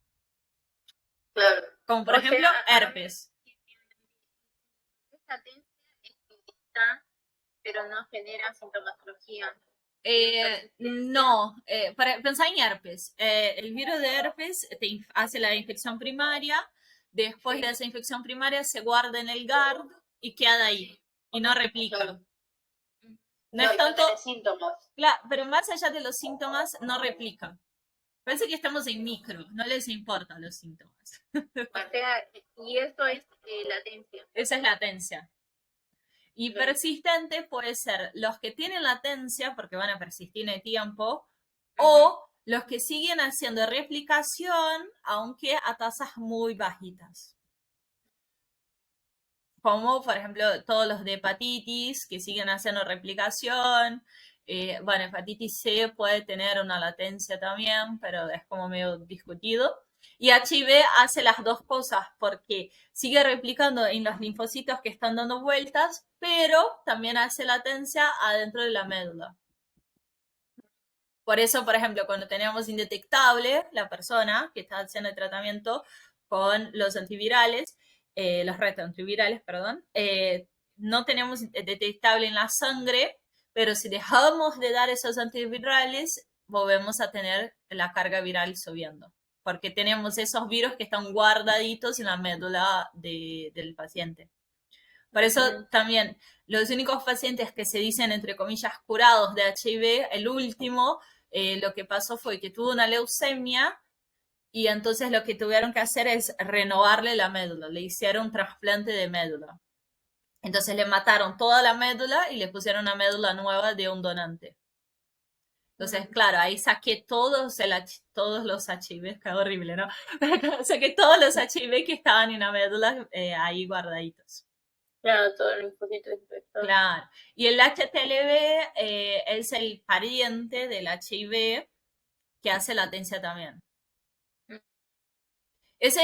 claro. como por O ejemplo sea, herpes. es latencia es que está, pero no genera sintomatología. No, pensá en herpes. El virus de herpes hace la infección primaria, después de esa infección primaria se guarda en el GARD y queda ahí y no replica. Claro. No No, es y no tanto, tiene síntomas. claro, pero más allá de los síntomas, no replica. Parece que estamos en micro, no les importan los síntomas. O sea, y eso es latencia. Esa es latencia. Y persistente puede ser los que tienen latencia, porque van a persistir en el tiempo, o los que siguen haciendo replicación, aunque a tasas muy bajitas. Como, por ejemplo, todos los de hepatitis, que siguen haciendo replicación. Bueno, hepatitis C puede tener una latencia también, pero es como medio discutido. Y HIV hace las dos cosas porque sigue replicando en los linfocitos que están dando vueltas, pero también hace latencia adentro de la médula. Por eso, por ejemplo, cuando teníamos indetectable la persona que está haciendo el tratamiento con los antivirales, los retroantivirales, perdón, no tenemos detectable en la sangre, pero si dejamos de dar esos antivirales, volvemos a tener la carga viral subiendo, porque tenemos esos virus que están guardaditos en la médula del paciente. Por eso también los únicos pacientes que se dicen, entre comillas, curados de HIV, el último, lo que pasó fue que tuvo una leucemia y entonces lo que tuvieron que hacer es renovarle la médula, le hicieron un trasplante de médula. Entonces le mataron toda la médula y le pusieron una médula nueva de un donante. Entonces, claro, ahí saqué todos los HIV, qué horrible, ¿no? Saqué todos los HIV que estaban en la médula ahí guardaditos. Claro, todo el linfocito infectado. Claro. Y el HTLV es el pariente del HIV que hace latencia también. Ese,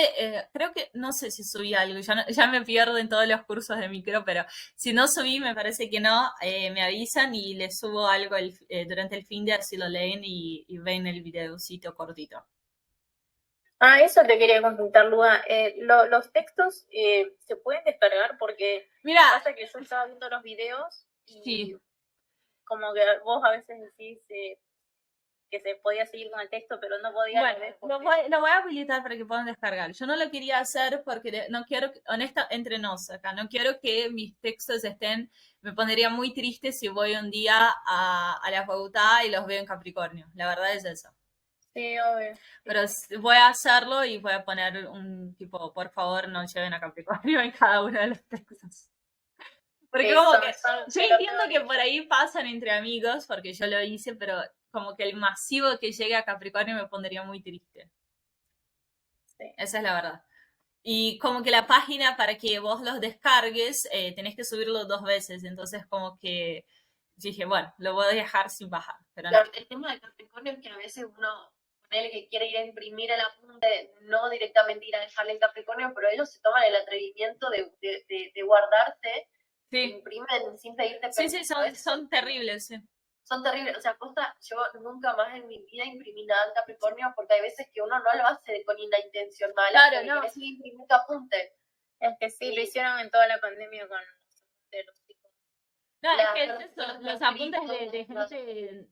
creo que, no sé si subí algo, ya me pierdo en todos los cursos de micro, pero si no subí, me parece que no, me avisan y les subo algo durante el fin de así lo leen y ven el videocito cortito. Ah, eso te quería consultar, Luda. Los textos se pueden descargar porque Mira, pasa que yo estaba viendo los videos y sí. como que vos a veces decís que se podía seguir con el texto, pero no podía. Bueno, lo voy a habilitar para que puedan descargar. Yo no lo quería hacer porque no quiero, honesta, entre nos acá, no quiero que mis textos estén, me pondría muy triste si voy un día a la facultad y los veo en Capricornio. La verdad es eso. Sí, obvio. Pero voy a hacerlo y voy a poner un tipo, por favor, no lleven a Capricornio en cada uno de los textos. Porque como que yo entiendo que por ahí pasan entre amigos, porque yo lo hice, pero como que el masivo que llegue a Capricornio me pondría muy triste. Sí. Esa es la verdad. Y como que la página para que vos los descargues, tenés que subirlo 2 veces. Entonces como que dije, bueno, lo voy a dejar sin bajar. Pero no. Claro, el tema de Capricornio es que a veces uno, ponele que quiere ir a imprimir el apunte, no directamente ir a dejarle el Capricornio, pero ellos se toman el atrevimiento de guardarse, Sí, imprimen sin pedirte sí, permiso. son terribles, sí. Son terribles, o sea, posta, yo nunca más en mi vida imprimí nada en Capricornio porque hay veces que uno no lo hace con una intención mala, Claro, porque no. querés ir a imprimir tu apunte. Es que sí, Sí. lo hicieron en toda la pandemia con los chicos. No, Las- es que los los apuntes transcritos, de gente,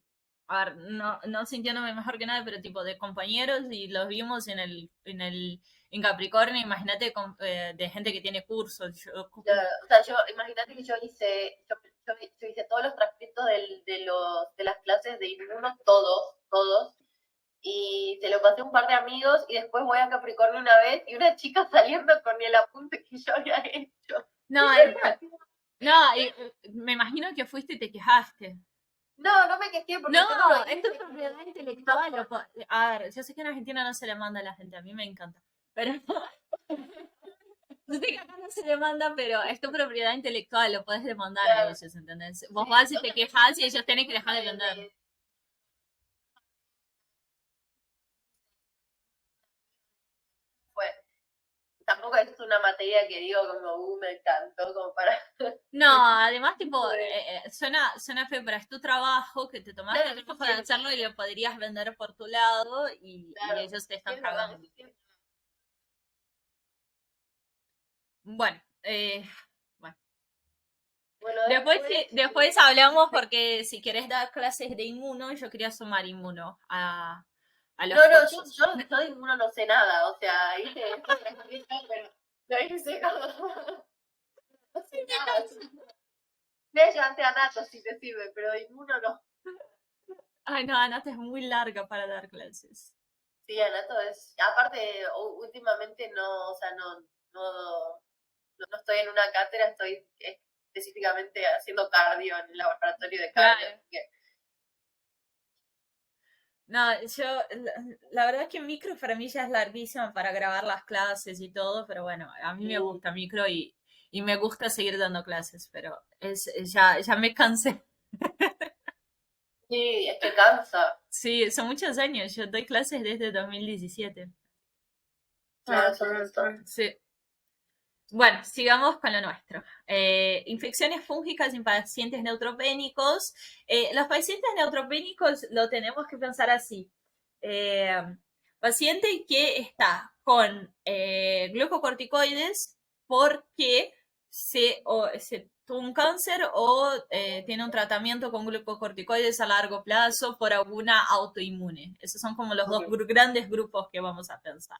a ver, no sintiéndome mejor que nada, pero tipo de compañeros y los vimos en Capricornio, imagínate de gente que tiene cursos. o sea, yo, imagínate que yo hice todos los transcritos de las clases de inmuno, todos, y se lo pasé a un par de amigos y después voy a Capricornio una vez y una chica saliendo con el apunte que yo había hecho. No, me imagino que fuiste y te quejaste. No me quejé porque yo no No, lo hice. esto es propiedad intelectual. A ver, yo sé que en Argentina no se le manda a la gente, a mí me encanta. Pero yo sé que acá no se le manda, pero es tu propiedad intelectual, lo puedes demandar a Claro. ellos, ¿entendés? Vos Sí, vas y yo te también quejas y ellos tienen que dejar de de- vender. de- fue. Tampoco es una materia que digo como, me encantó, como para... No, además, tipo, Pues, suena feo, pero es tu trabajo, que te tomaste claro, el eso trabajo sí de es, hacerlo y lo podrías vender por tu lado y claro, ellos te sí están es verdad, cagando. eso sí es verdad. Bueno, bueno. Bueno, Después, después... después hablamos porque si querés dar clases de inmuno, yo quería sumar inmuno a los No, cursos. yo de inmuno no sé nada, o sea, hice esto de la carrera, pero lo hice como... No sé nada. Me llevante a Nato si te sirve, pero de inmuno no. Ay, no, Anata es muy larga para dar clases. Sí, Anato es... Aparte, últimamente no, o sea, no estoy en una cátedra, estoy específicamente haciendo cardio en el laboratorio de cardio. Claro. Así que, No, la verdad es que micro para mí ya es larguísima para grabar las clases y todo, pero bueno, a mí me gusta micro y me gusta seguir dando clases, pero ya me cansé. sí, es que cansa. Sí, son muchos años, yo doy clases desde 2017. Claro, son un montón. Sí. Bueno, sigamos con lo nuestro. Infecciones fúngicas en pacientes neutropénicos. Los pacientes neutropénicos lo tenemos que pensar así. Eh, paciente que está con glucocorticoides porque se tuvo un cáncer o tiene un tratamiento con glucocorticoides a largo plazo por alguna autoinmune. Esos son como los dos grandes grupos que vamos a pensar.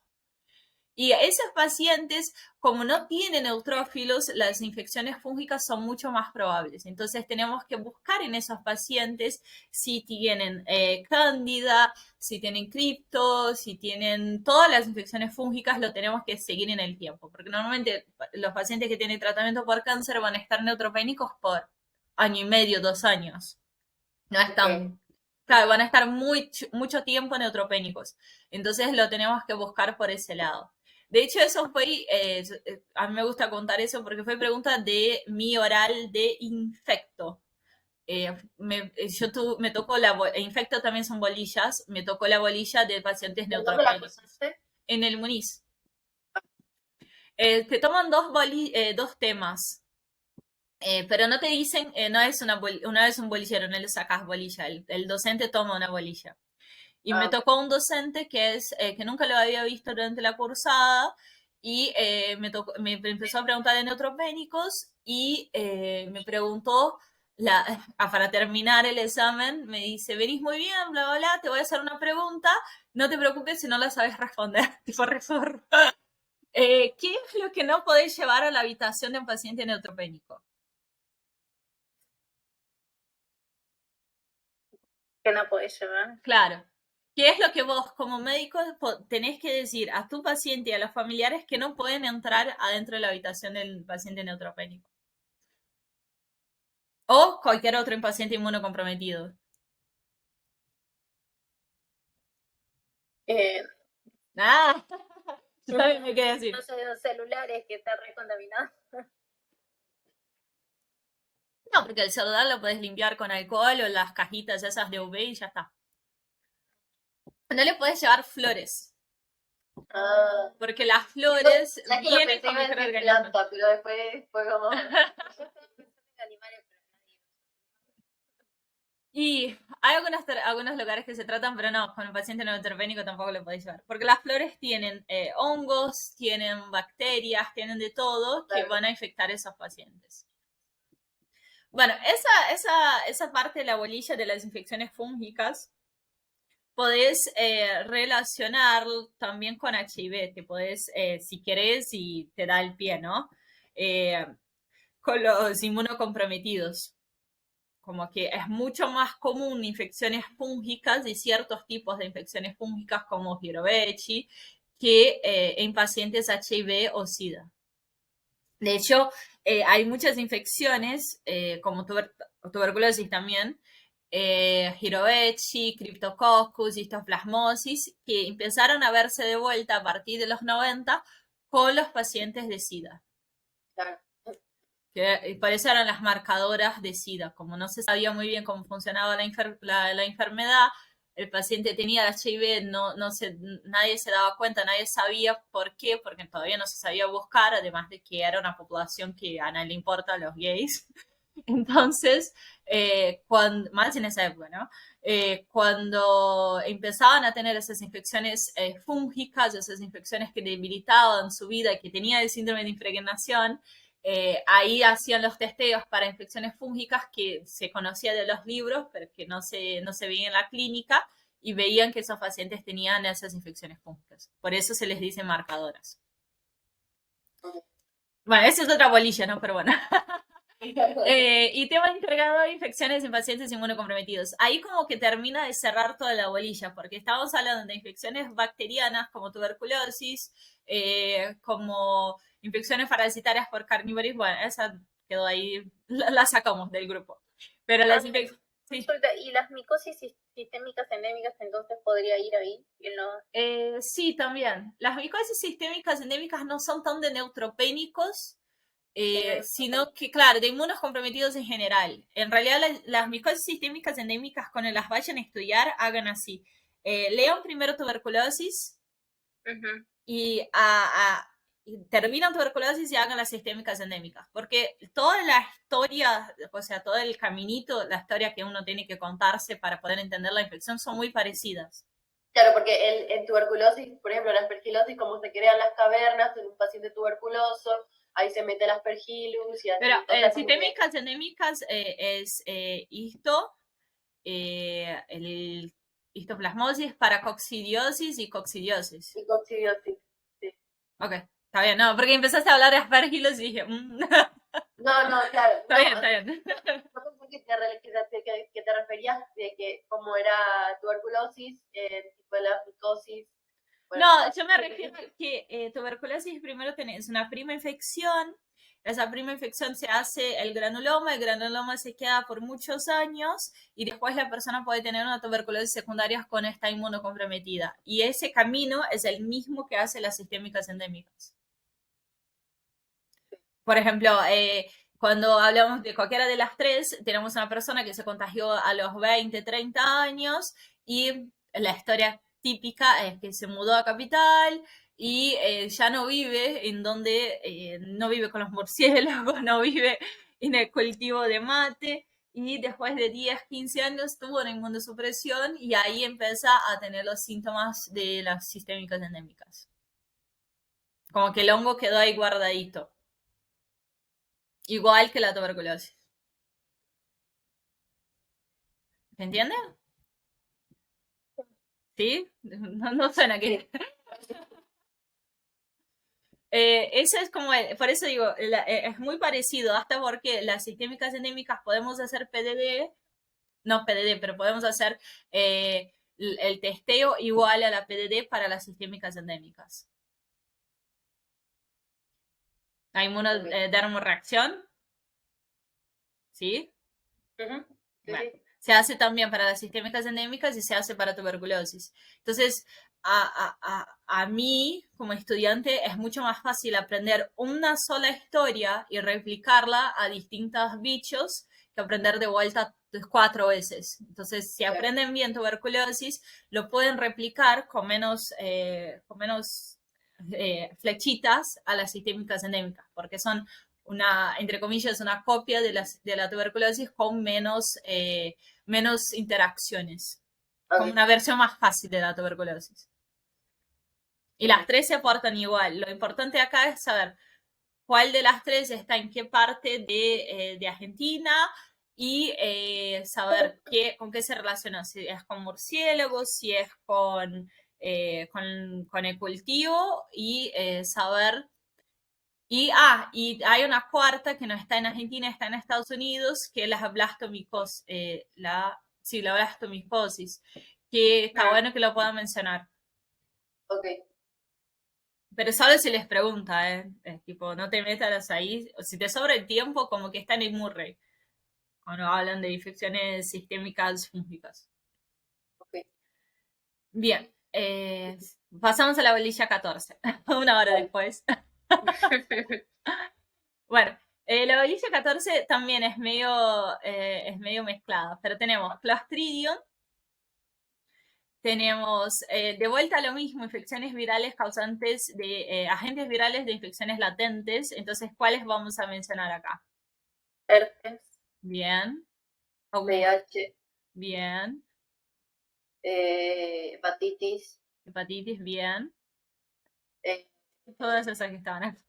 Y esos pacientes, como no tienen neutrófilos, las infecciones fúngicas son mucho más probables. Entonces tenemos que buscar en esos pacientes si tienen cándida, si tienen cripto, si tienen todas las infecciones fúngicas, lo tenemos que seguir en el tiempo. Porque normalmente los pacientes que tienen tratamiento por cáncer van a estar neutropénicos por año y medio, 2 años. No están, claro, van a estar mucho tiempo neutropénicos. Entonces lo tenemos que buscar por ese lado. De hecho, eso fue, a mí me gusta contar eso porque fue pregunta de mi oral de infecto. Me tocó infecto también son bolillas, me tocó la bolilla de pacientes ¿En dónde la neutropénicos. pasaste? En el Muniz. Te toman dos temas. Pero no te dicen, no es una vez un bolillero, no le sacas bolilla, el docente toma una bolilla. Y me Ah, tocó un docente que nunca lo había visto durante la cursada y me empezó a preguntar de neutropénicos y me preguntó, para terminar el examen, me dice, venís muy bien, bla, bla, bla, te voy a hacer una pregunta, no te preocupes si no la sabes responder, tipo reforma. ¿Qué es lo que no podés llevar a la habitación de un paciente neutropénico? Que no podés llevar. Claro. ¿Qué es lo que vos como médico tenés que decir a tu paciente y a los familiares que no pueden entrar adentro de la habitación del paciente neutropénico? O cualquier otro paciente inmunocomprometido. Eh, Ah, yo también me quedé así. no sé, los celulares que está recontaminado. No, porque el celular lo podés limpiar con alcohol o las cajitas esas de UV y ya está. No le podés llevar flores, ah. porque las Yo, flores ya que lo vienen pensé con iba a decir microorganismos. planta, pero después fue como... Animales, pero nadie. Y hay algunos lugares que se tratan, pero no, con el paciente neutropénico tampoco lo podéis llevar. Porque las flores tienen hongos, tienen bacterias, tienen de todo que Claro. van a infectar a esos pacientes. Bueno, esa parte de la bolilla de las infecciones fúngicas podés relacionar también con HIV. Te podés, si querés y te da el pie, ¿no? Eh, con los inmunocomprometidos. como que es mucho más común infecciones fúngicas y ciertos tipos de infecciones fúngicas como Girovechi que en pacientes HIV o SIDA. De hecho, hay muchas infecciones, como tuberculosis también, Girovechi, Cryptococcus, histoplasmosis, que empezaron a verse de vuelta a partir de los 90 con los pacientes de SIDA. Claro. Que por eso eran las marcadoras de SIDA. Como no se sabía muy bien cómo funcionaba la enfermedad, el paciente tenía el HIV, nadie se daba cuenta, nadie sabía por qué, porque todavía no se sabía buscar, además de que era una población que a nadie le importa, los gays. Entonces, más en esa época, ¿no? Cuando empezaban a tener esas infecciones fúngicas, esas infecciones que debilitaban su vida, que tenía el síndrome de impregnación, ahí hacían los testeos para infecciones fúngicas que se conocía de los libros, pero que no se veía en la clínica, y veían que esos pacientes tenían esas infecciones fúngicas. Por eso se les dice marcadoras. Bueno, esa es otra bolilla, ¿no? Pero bueno. Y tema encargado de infecciones en pacientes inmunocomprometidos. Ahí como que termina de cerrar toda la bolilla, porque estamos hablando de infecciones bacterianas como tuberculosis, como infecciones parasitarias por carnívoros. Bueno, esa quedó ahí, la sacamos del grupo. Pero las infecciones... Sí. ¿Y las micosis sistémicas endémicas entonces podría ir ahí? Sí, también. Las micosis sistémicas endémicas no son tan de neutropénicos, sino que, claro, de inmunos comprometidos en general. En realidad, las micosis sistémicas endémicas, cuando las vayan a estudiar, hagan así. Lean primero tuberculosis y terminan tuberculosis y hagan las sistémicas endémicas. Porque toda la historia, o sea, todo el caminito, la historia que uno tiene que contarse para poder entender la infección son muy parecidas. Claro, porque en tuberculosis, por ejemplo, la aspergilosis, como se crean las cavernas en un paciente tuberculoso, ahí se mete el aspergillus y así. Pero sistémicas endémicas es el histoplasmosis, paracoccidiosis y coccidiosis. Y coccidiosis, sí. Ok, está bien, no, porque empezaste a hablar de aspergillus y dije, No, claro. Está bien, está bien. No pensé que te referías de que como era tuberculosis, tipo de la micosis. Bueno, No, yo me refiero a que tuberculosis primero tenés una prima infección, esa prima infección se hace el granuloma se queda por muchos años y después la persona puede tener una tuberculosis secundaria con esta inmunocomprometida. Y ese camino es el mismo que hace las sistémicas endémicas. Por ejemplo, cuando hablamos de cualquiera de las tres, tenemos una persona que se contagió a los 20, 30 años y la historia típica es que se mudó a Capital y ya no vive en donde, no vive con los murciélagos, no vive en el cultivo de mate y después de 10, 15 años tuvo una inmunosupresión y ahí empieza a tener los síntomas de las sistémicas endémicas. Como que el hongo quedó ahí guardadito. Igual que la tuberculosis. ¿Se entiende? ¿Sí? No suena que... Eso es como, por eso digo, es muy parecido, hasta porque las sistémicas endémicas podemos hacer PDD, no PDD, pero podemos hacer el testeo igual a la PDD para las sistémicas endémicas. La inmunodermoreacción, ¿sí? Bueno, se hace también para las sistémicas endémicas y se hace para tuberculosis. Entonces, a mí, como estudiante, es mucho más fácil aprender una sola historia y replicarla a distintos bichos que aprender de vuelta 4 veces. Entonces, si aprenden bien tuberculosis, lo pueden replicar con menos flechitas a las sistémicas endémicas, porque son entre comillas, una copia de la tuberculosis con menos interacciones. Como una versión más fácil de la tuberculosis. Y las tres se aportan igual. Lo importante acá es saber cuál de las tres está en qué parte de Argentina y saber con qué se relaciona. Si es con murciélagos, si es con el cultivo y saber Y hay una cuarta que no está en Argentina, está en Estados Unidos, que es la blastomicosis, la blastomicosis, que está bueno que lo puedan mencionar. Ok, Pero solo si les pregunta, ¿eh? Tipo, no te metas ahí. O si te sobra el tiempo, como que están en Murray, cuando hablan de infecciones sistémicas fúngicas. ok. Bien, pasamos a la bolilla 14, una hora después. Bueno, la bolilla 14 también es medio mezclada, pero tenemos Clostridium, tenemos de vuelta lo mismo, infecciones virales causantes de agentes virales de infecciones latentes. Entonces, ¿cuáles vamos a mencionar acá? Herpes, Bien, VIH, bien, hepatitis, hepatitis, bien, eh, todas esas que estaban acá.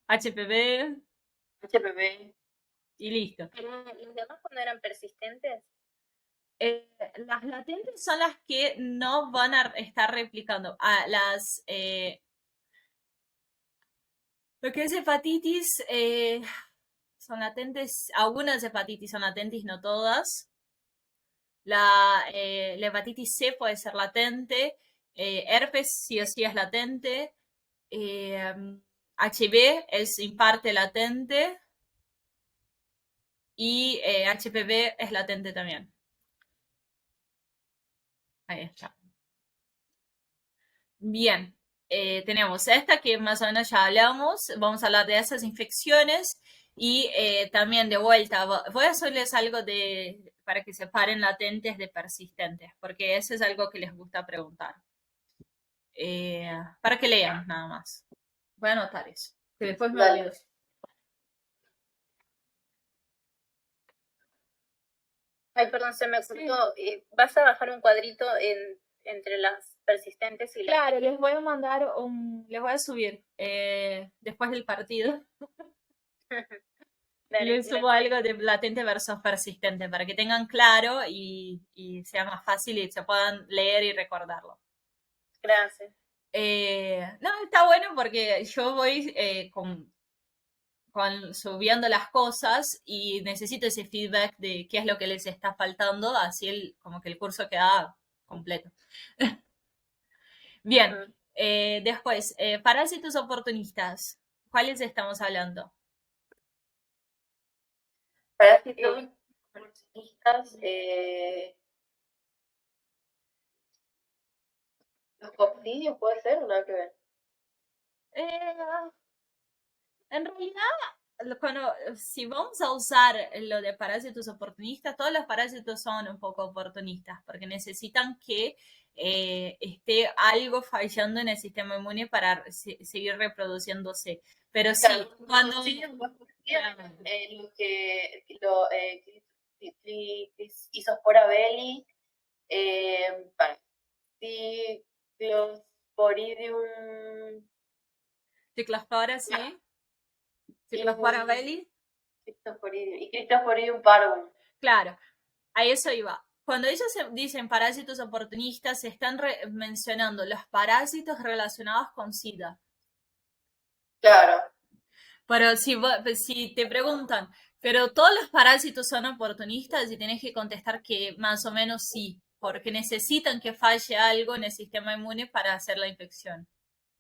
HPV HPV. y listo. Pero los demás cuando eran persistentes, Las latentes son las que no van a estar replicando. Lo que es hepatitis son latentes, algunas hepatitis son latentes, no todas. La hepatitis C puede ser latente, herpes sí o sí es latente, HIV es en parte latente y HPV es latente también. Ahí está. Bien, tenemos esta que más o menos ya hablamos. Vamos a hablar de esas infecciones y también de vuelta. Voy a hacerles algo para que separen latentes de persistentes, porque eso es algo que les gusta preguntar. Para que lean nada más. Voy a anotar eso, que después me Dale. olvido. ay, perdón, se me Sí. cortó. ¿Vas a bajar un cuadrito entre las persistentes y las... Claro, les voy a mandar les voy a subir después del partido. Dale, Les subo algo de latente versus persistente para que tengan claro y sea más fácil y se puedan leer y recordarlo. gracias. No, está bueno porque yo voy subiendo las cosas y necesito ese feedback de qué es lo que les está faltando, así como que el curso queda completo. Bien, Ujú. después, parásitos oportunistas. ¿Cuáles estamos hablando? Parásitos, oportunistas, los coccidios puede ser, o nada que ver. Eh, en realidad, si vamos a usar lo de parásitos oportunistas, todos los parásitos son un poco oportunistas, porque necesitan que esté algo fallando en el sistema inmune para seguir reproduciéndose. Pero sí, Claro, cuando... coccidios serían los que, Isospora belli, Ciclosporidium, Ciclospora, sí. Ciclospora belli. Cryptosporidium y Cryptosporidium parvum. Claro, a eso iba. Cuando ellos dicen parásitos oportunistas, se están mencionando los parásitos relacionados con SIDA. Claro, Pero si te preguntan, ¿pero todos los parásitos son oportunistas? Y tienes que contestar que más o menos sí, porque necesitan que falle algo en el sistema inmune para hacer la infección.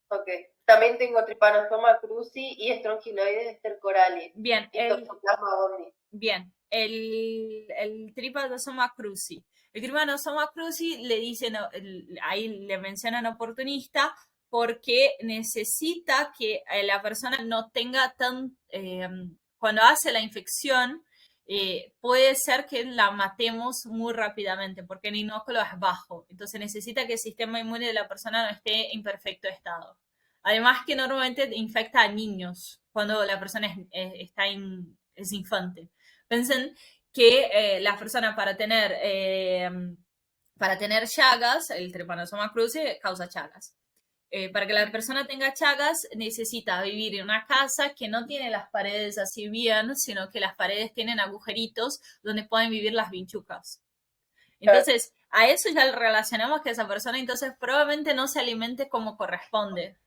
ok. También tengo Trypanosoma cruzi y Strongyloides stercoralis Bien, y Toxoplasma gondii. bien, el Trypanosoma cruzi. El Trypanosoma cruzi le dicen, ahí le mencionan oportunista porque necesita que la persona no tenga cuando hace la infección, puede ser que la matemos muy rápidamente porque el inóculo es bajo. Entonces necesita que el sistema inmune de la persona no esté en perfecto estado. Además que normalmente infecta a niños cuando la persona es infante. Pensen que la persona para tener llagas, el Trypanosoma cruzi causa llagas. Para que la persona tenga chagas, necesita vivir en una casa que no tiene las paredes así bien, sino que las paredes tienen agujeritos donde pueden vivir las vinchucas. Entonces, a eso ya le relacionamos que esa persona entonces probablemente no se alimente como corresponde.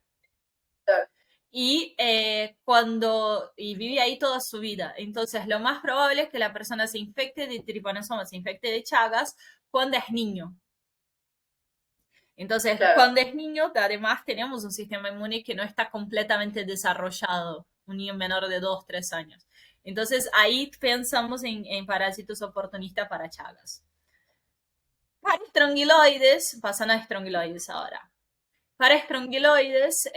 y vive ahí toda su vida. Entonces, lo más probable es que la persona se infecte de tripanosoma, se infecte de Chagas cuando es niño. Entonces, Claro. cuando es niño, además tenemos un sistema inmune que no está completamente desarrollado, un niño menor de 2, 3 años. Entonces, ahí pensamos en parásitos oportunistas para Chagas. Para estrongiloides, pasan a estrongiloides ahora. Para estrongiloides,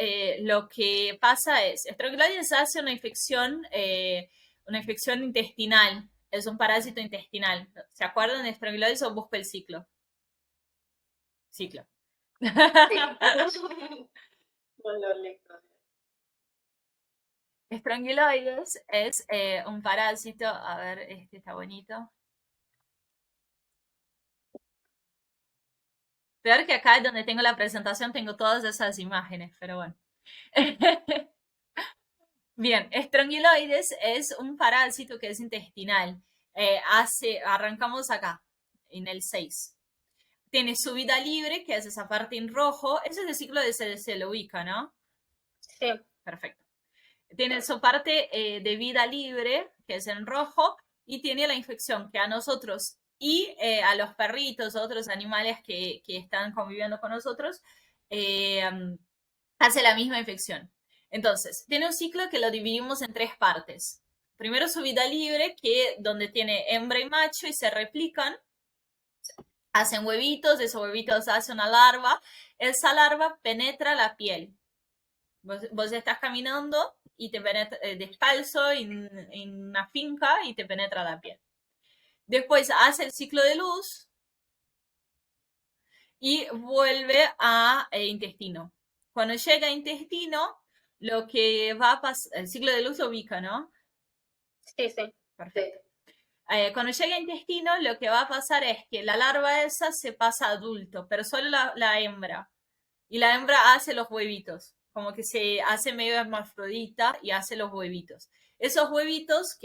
lo que pasa es, estrongiloides hace una infección intestinal, es un parásito intestinal. ¿Se acuerdan de estrongiloides o busco el ciclo? Ciclo. Sí. No lo leo. Estrongiloides es un parásito, a ver, este está bonito. Peor que acá donde tengo la presentación tengo todas esas imágenes, pero bueno. Bien, estrongiloides es un parásito que es intestinal. Arrancamos acá, en el 6. Tiene su vida libre, que es esa parte en rojo. Ese es el ciclo de CDC, lo ubica, ¿no? Sí. Perfecto. Tiene su parte de vida libre, que es en rojo, y tiene la infección que a nosotros y a los perritos, a otros animales que están conviviendo con nosotros, hace la misma infección. Entonces, tiene un ciclo que lo dividimos en 3 partes. Primero su vida libre, donde tiene hembra y macho y se replican, hacen huevitos, de esos huevitos hace una larva, esa larva penetra la piel. Vos estás caminando y te penetra descalzo en una finca y te penetra la piel. Después hace el ciclo de luz y vuelve a intestino. Cuando llega a intestino, lo que va a pasar, el ciclo de luz lo ubica, ¿no? Sí, sí. Perfecto. Cuando llega a intestino, lo que va a pasar es que la larva esa se pasa a adulto, pero solo la hembra. Y la hembra hace los huevitos, como que se hace medio hermafrodita y hace los huevitos. Esos huevitos,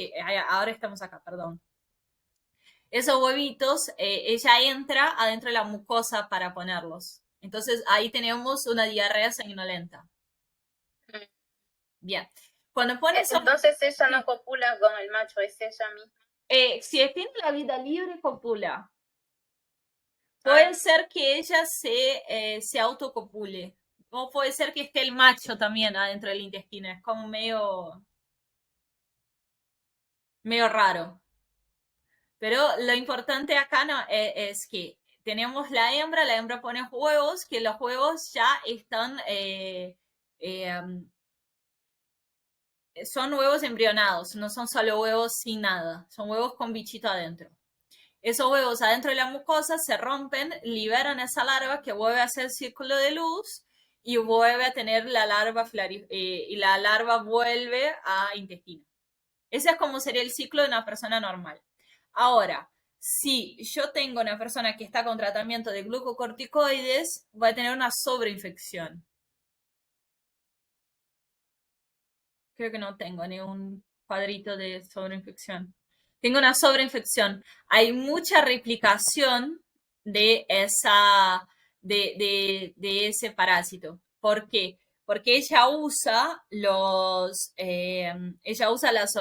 ahora estamos acá, perdón. Esos huevitos, ella entra adentro de la mucosa para ponerlos. Entonces ahí tenemos una diarrea sanguinolenta. Bien. Cuando pone esos... Entonces ella no copula con el macho, es ella misma. Si tiene la vida libre, copula. Puede ser que ella se autocopule. O puede ser que esté el macho también adentro del intestino. Es como medio raro. Pero lo importante acá no, es que tenemos la hembra pone huevos, que los huevos ya están, son huevos embrionados, no son solo huevos sin nada, son huevos con bichito adentro. Esos huevos adentro de la mucosa se rompen, liberan esa larva que vuelve a hacer el círculo de luz y vuelve a tener la larva y la larva vuelve a intestino. Ese es como sería el ciclo de una persona normal. Ahora, si yo tengo una persona que está con tratamiento de glucocorticoides, va a tener una sobreinfección. Creo que no tengo ni un cuadrito de sobreinfección. Tengo una sobreinfección. Hay mucha replicación de ese parásito. ¿Por qué? Porque ella usa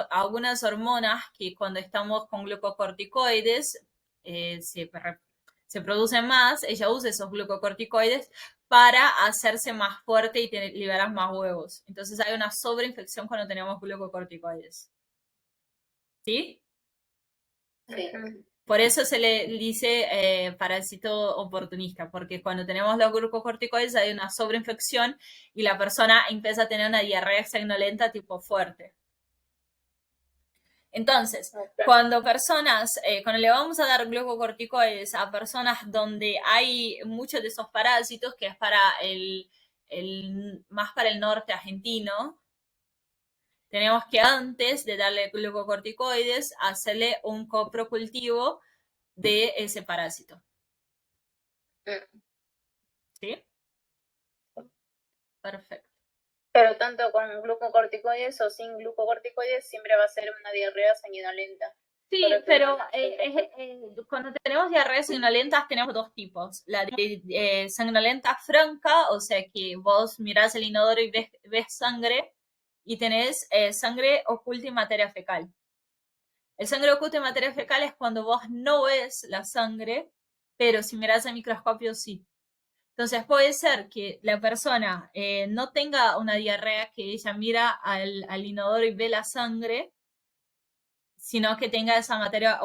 algunas hormonas que cuando estamos con glucocorticoides se producen más. Ella usa esos glucocorticoides para hacerse más fuerte y liberar más huevos. Entonces hay una sobreinfección cuando tenemos glucocorticoides. ¿Sí? Sí. Por eso se le dice parásito oportunista, porque cuando tenemos los glucocorticoides hay una sobreinfección y la persona empieza a tener una diarrea sanguinolenta tipo fuerte. Entonces, cuando le vamos a dar glucocorticoides a personas donde hay muchos de esos parásitos, que es más para el norte argentino, tenemos que antes de darle glucocorticoides, hacerle un coprocultivo de ese parásito. ¿Sí? Perfecto. Pero tanto con glucocorticoides o sin glucocorticoides siempre va a ser una diarrea sanguinolenta. Sí, pero cuando tenemos diarreas sanguinolentas tenemos 2 tipos. La de sanguinolenta franca, o sea que vos mirás el inodoro y ves sangre, y tenés sangre oculta y materia fecal. El sangre oculta y materia fecal es cuando vos no ves la sangre, pero si mirás al microscopio sí. Entonces puede ser que la persona no tenga una diarrea, que ella mira al inodoro y ve la sangre, sino que tenga esa materia,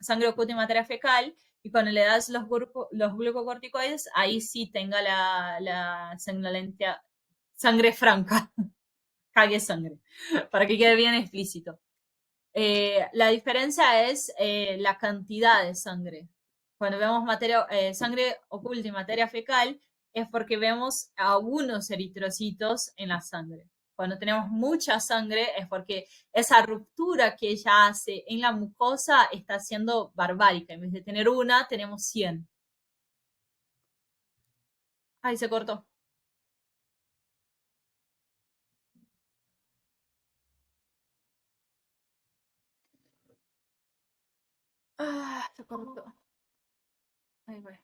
sangre oculta y materia fecal, y cuando le das los glucocorticoides, ahí sí tenga la sanguinolentia, sangre franca, cague sangre, para que quede bien explícito. La diferencia es la cantidad de sangre. Cuando vemos sangre oculta y materia fecal, es porque vemos algunos eritrocitos en la sangre. Cuando tenemos mucha sangre es porque esa ruptura que ella hace en la mucosa está siendo barbárica. En vez de tener una, tenemos 100. Ay, se cortó. Ah, se cortó. Ahí va.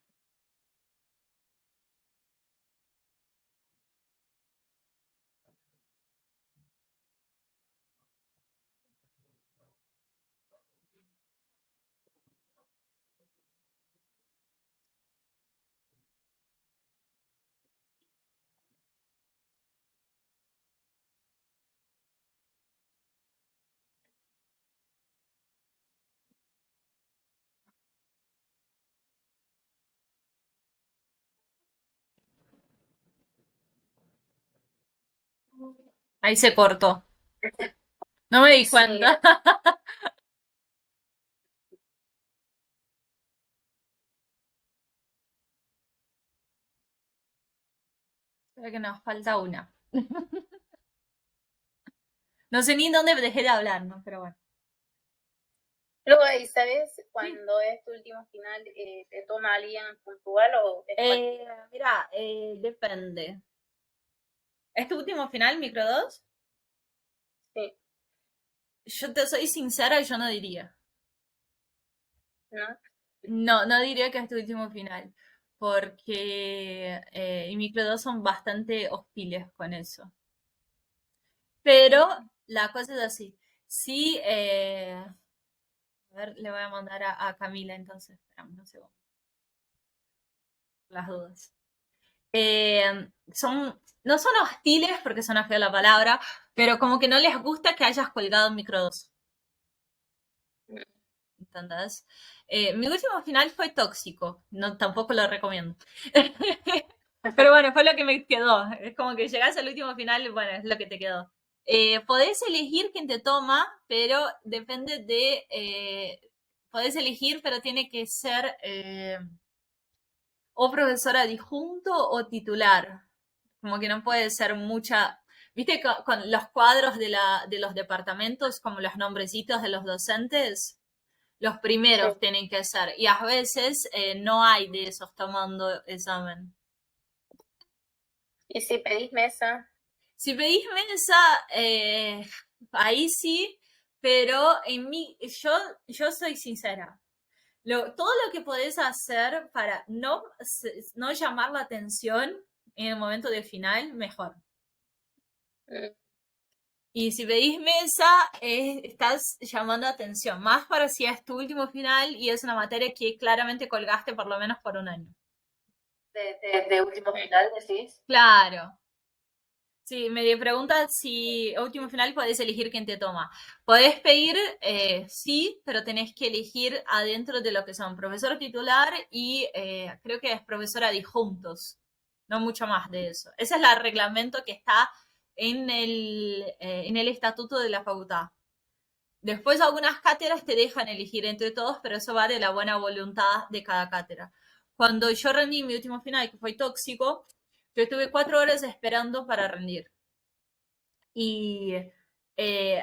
Ahí se cortó. No me di Sí. cuenta. Creo que nos falta una. No sé ni dónde dejé de hablar, ¿no? Pero bueno. Luego ahí, ¿sabes Sí. cuando es tu último final, te toma alguien puntual o después? Mira, depende. ¿Es tu último final, Micro 2? Sí, Yo te soy sincera y yo no diría. ¿no? No, no diría que es tu último final. Porque y Micro 2 son bastante hostiles con eso. Pero la cosa es así. Sí, a ver, le voy a mandar a Camila entonces. Esperame un segundo. Las dudas. No son hostiles porque suena fea la palabra, pero como que no les gusta que hayas colgado Micro 2. ¿Entendés? Mi último final fue tóxico, no, tampoco lo recomiendo. Pero bueno, fue lo que me quedó. Es como que llegás al último final, bueno, es lo que te quedó. Podés elegir quién te toma, pero depende de... podés elegir, pero tiene que ser o profesor adjunto o titular. Como que no puede ser mucha... ¿Viste con los cuadros de los departamentos, como los nombrecitos de los docentes? Los primeros Sí. tienen que ser. Y a veces no hay de esos tomando examen. Y si pedís mesa, Si pedís mesa, ahí sí, pero yo soy sincera. Todo lo que podés hacer para no llamar la atención en el momento del final, mejor. Y si pedís mesa, estás llamando atención, más para si es tu último final y es una materia que claramente colgaste por lo menos por un año. De último final, decís. Claro. Sí, me pregunta si último final podés elegir quién te toma. Podés pedir, sí, pero tenés que elegir adentro de lo que son profesor titular y creo que es profesor adjuntos. No mucho más de eso. Ese es el reglamento que está en el estatuto de la facultad. Después algunas cátedras te dejan elegir entre todos, pero eso va de la buena voluntad de cada cátedra. Cuando yo rendí mi último final, que fue tóxico, yo estuve 4 horas esperando para rendir. Y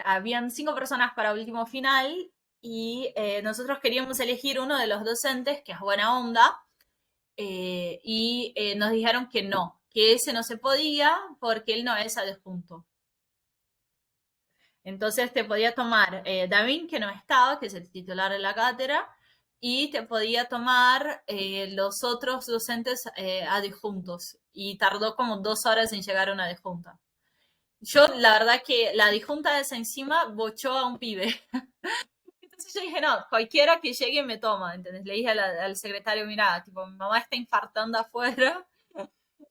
habían 5 personas para último final y nosotros queríamos elegir uno de los docentes, que es buena onda, y nos dijeron que ese no se podía porque él no es adjunto. Entonces te podía tomar David, que no estaba, que es el titular de la cátedra, y te podía tomar los otros docentes adjuntos. Y tardó como 2 horas en llegar a una adjunta. Yo, la verdad que la disjunta de esa encima bochó a un pibe. Entonces yo dije, no, cualquiera que llegue me toma, ¿entendés? Le dije al secretario, mira, tipo, mi mamá está infartando afuera,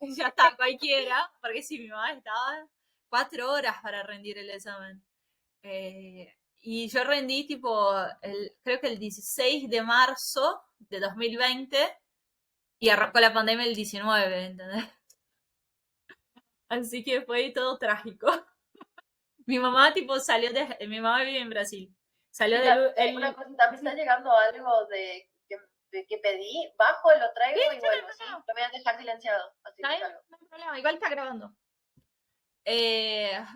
ya está, cualquiera, porque si mi mamá estaba 4 horas para rendir el examen. Y yo rendí tipo, creo que el 16 de marzo de 2020 y arrancó la pandemia el 19, ¿entendés? Así que fue todo trágico. Mi mamá tipo mi mamá vive en Brasil. Salió del, Una el, cosita, me está llegando algo de que pedí, bajo, lo sí, traigo y sí, no hay vuelvo, ¿sí? problema. Lo voy a dejar silenciado, así ¿Está bien? escucharlo. No hay problema, igual está grabando.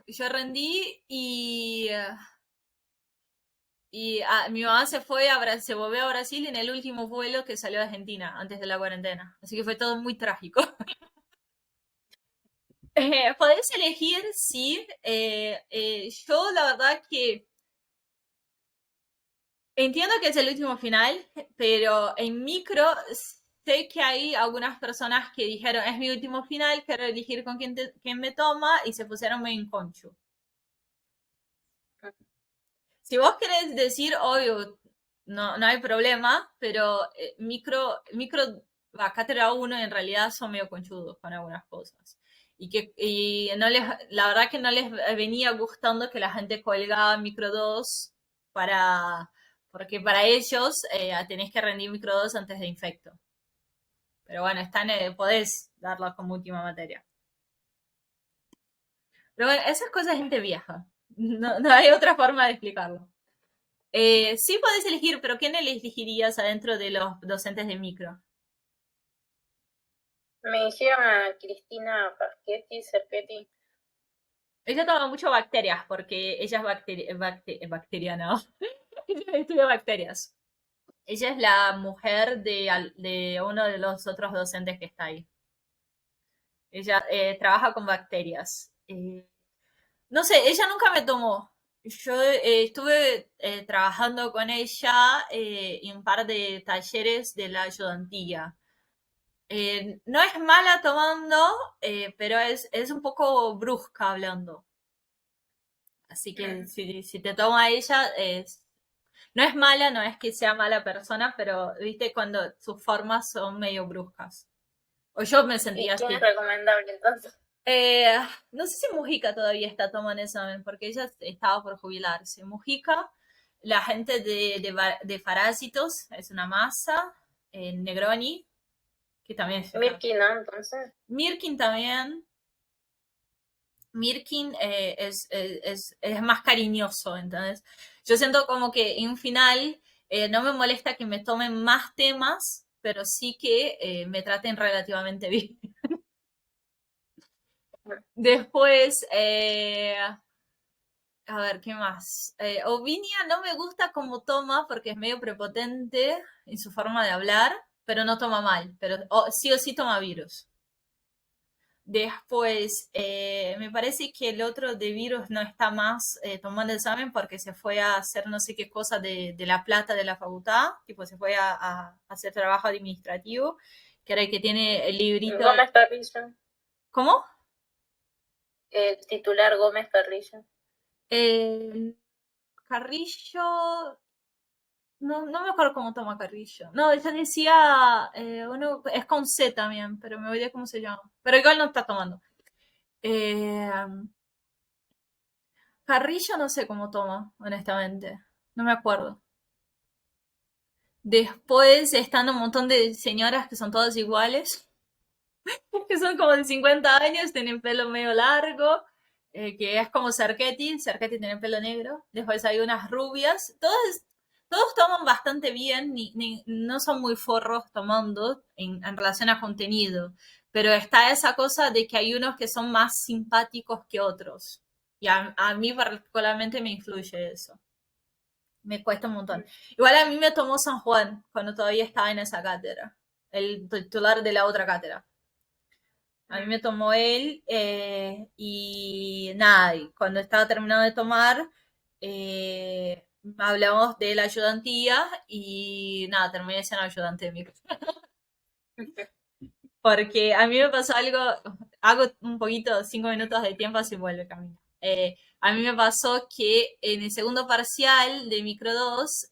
Yo rendí y mi mamá se volvió a Brasil en el último vuelo que salió de Argentina antes de la cuarentena. Así que fue todo muy trágico. Podés elegir, sí. Yo la verdad que entiendo que es el último final, pero en micro sé que hay algunas personas que dijeron, es mi último final, quiero elegir con quién me toma, y se pusieron medio en conchu. Si vos querés decir, obvio, no, no hay problema, pero cátedra 1 en realidad son medio conchudos con algunas cosas. Y no la verdad que no les venía gustando que la gente colgaba micro 2 porque para ellos tenés que rendir micro 2 antes de infecto. Pero bueno, podés darlo como última materia. Pero bueno, esas cosas es gente vieja. No, no hay otra forma de explicarlo. Sí podés elegir, pero ¿quién elegirías adentro de los docentes de micro? Me dijeron a Cristina Paschetti, Serpetti. Ella toma mucho bacterias porque ella es bacteriana. Ella estudia bacterias. Ella es la mujer de uno de los otros docentes que está ahí. Ella trabaja con bacterias. No sé, ella nunca me tomó. Yo estuve trabajando con ella en un par de talleres de la ayudantía. No es mala tomando, pero es un poco brusca hablando. Así que si te toma ella, no es mala, no es que sea mala persona, pero viste cuando sus formas son medio bruscas. O yo me ¿Y sentía quién es así. recomendable entonces? Eh, no sé si Mujica todavía está tomando examen, porque ella estaba por jubilarse. Mujica, la gente de Parásitos, es una masa. Negroni, que también es. Mirky, ¿no? Entonces. Mirkin también. Mirkin es más cariñoso, entonces yo siento como que en un final no me molesta que me tomen más temas, pero sí que me traten relativamente bien. Después, a ver, ¿qué más? Ovinia no me gusta como toma porque es medio prepotente en su forma de hablar, pero no toma mal, pero sí o sí toma virus. Después, me parece que el otro de virus no está más tomando el examen porque se fue a hacer no sé qué cosa de la plata de la facultad, tipo se fue a hacer trabajo administrativo, que era el que tiene el librito. Gómez Carrillo. ¿Cómo? El titular Gómez Carrillo. Carrillo, no, no me acuerdo cómo toma Carrillo. No, ella decía, uno, es con C también, pero me olvidé cómo se llama. Pero igual no está tomando. Eh, Carrillo no sé cómo toma, honestamente. No me acuerdo. Después están un montón de señoras que son todas iguales, que son como de 50 años, tienen pelo medio largo, que es como Cerquetti. Cerquetti tiene pelo negro. Después hay unas rubias. Todos toman bastante bien, no son muy forros tomando en relación a contenido. Pero está esa cosa de que hay unos que son más simpáticos que otros. Y a mí particularmente me influye eso. Me cuesta un montón. Igual a mí me tomó San Juan cuando todavía estaba en esa cátedra, el titular de la otra cátedra. A mí me tomó él y nada, y cuando estaba terminando de tomar, hablamos de la ayudantía y nada, terminé siendo ayudante de micro. Porque a mí me pasó algo, hago un poquito, 5 minutos de tiempo así vuelve el camino. A mí me pasó que en el segundo parcial de micro 2,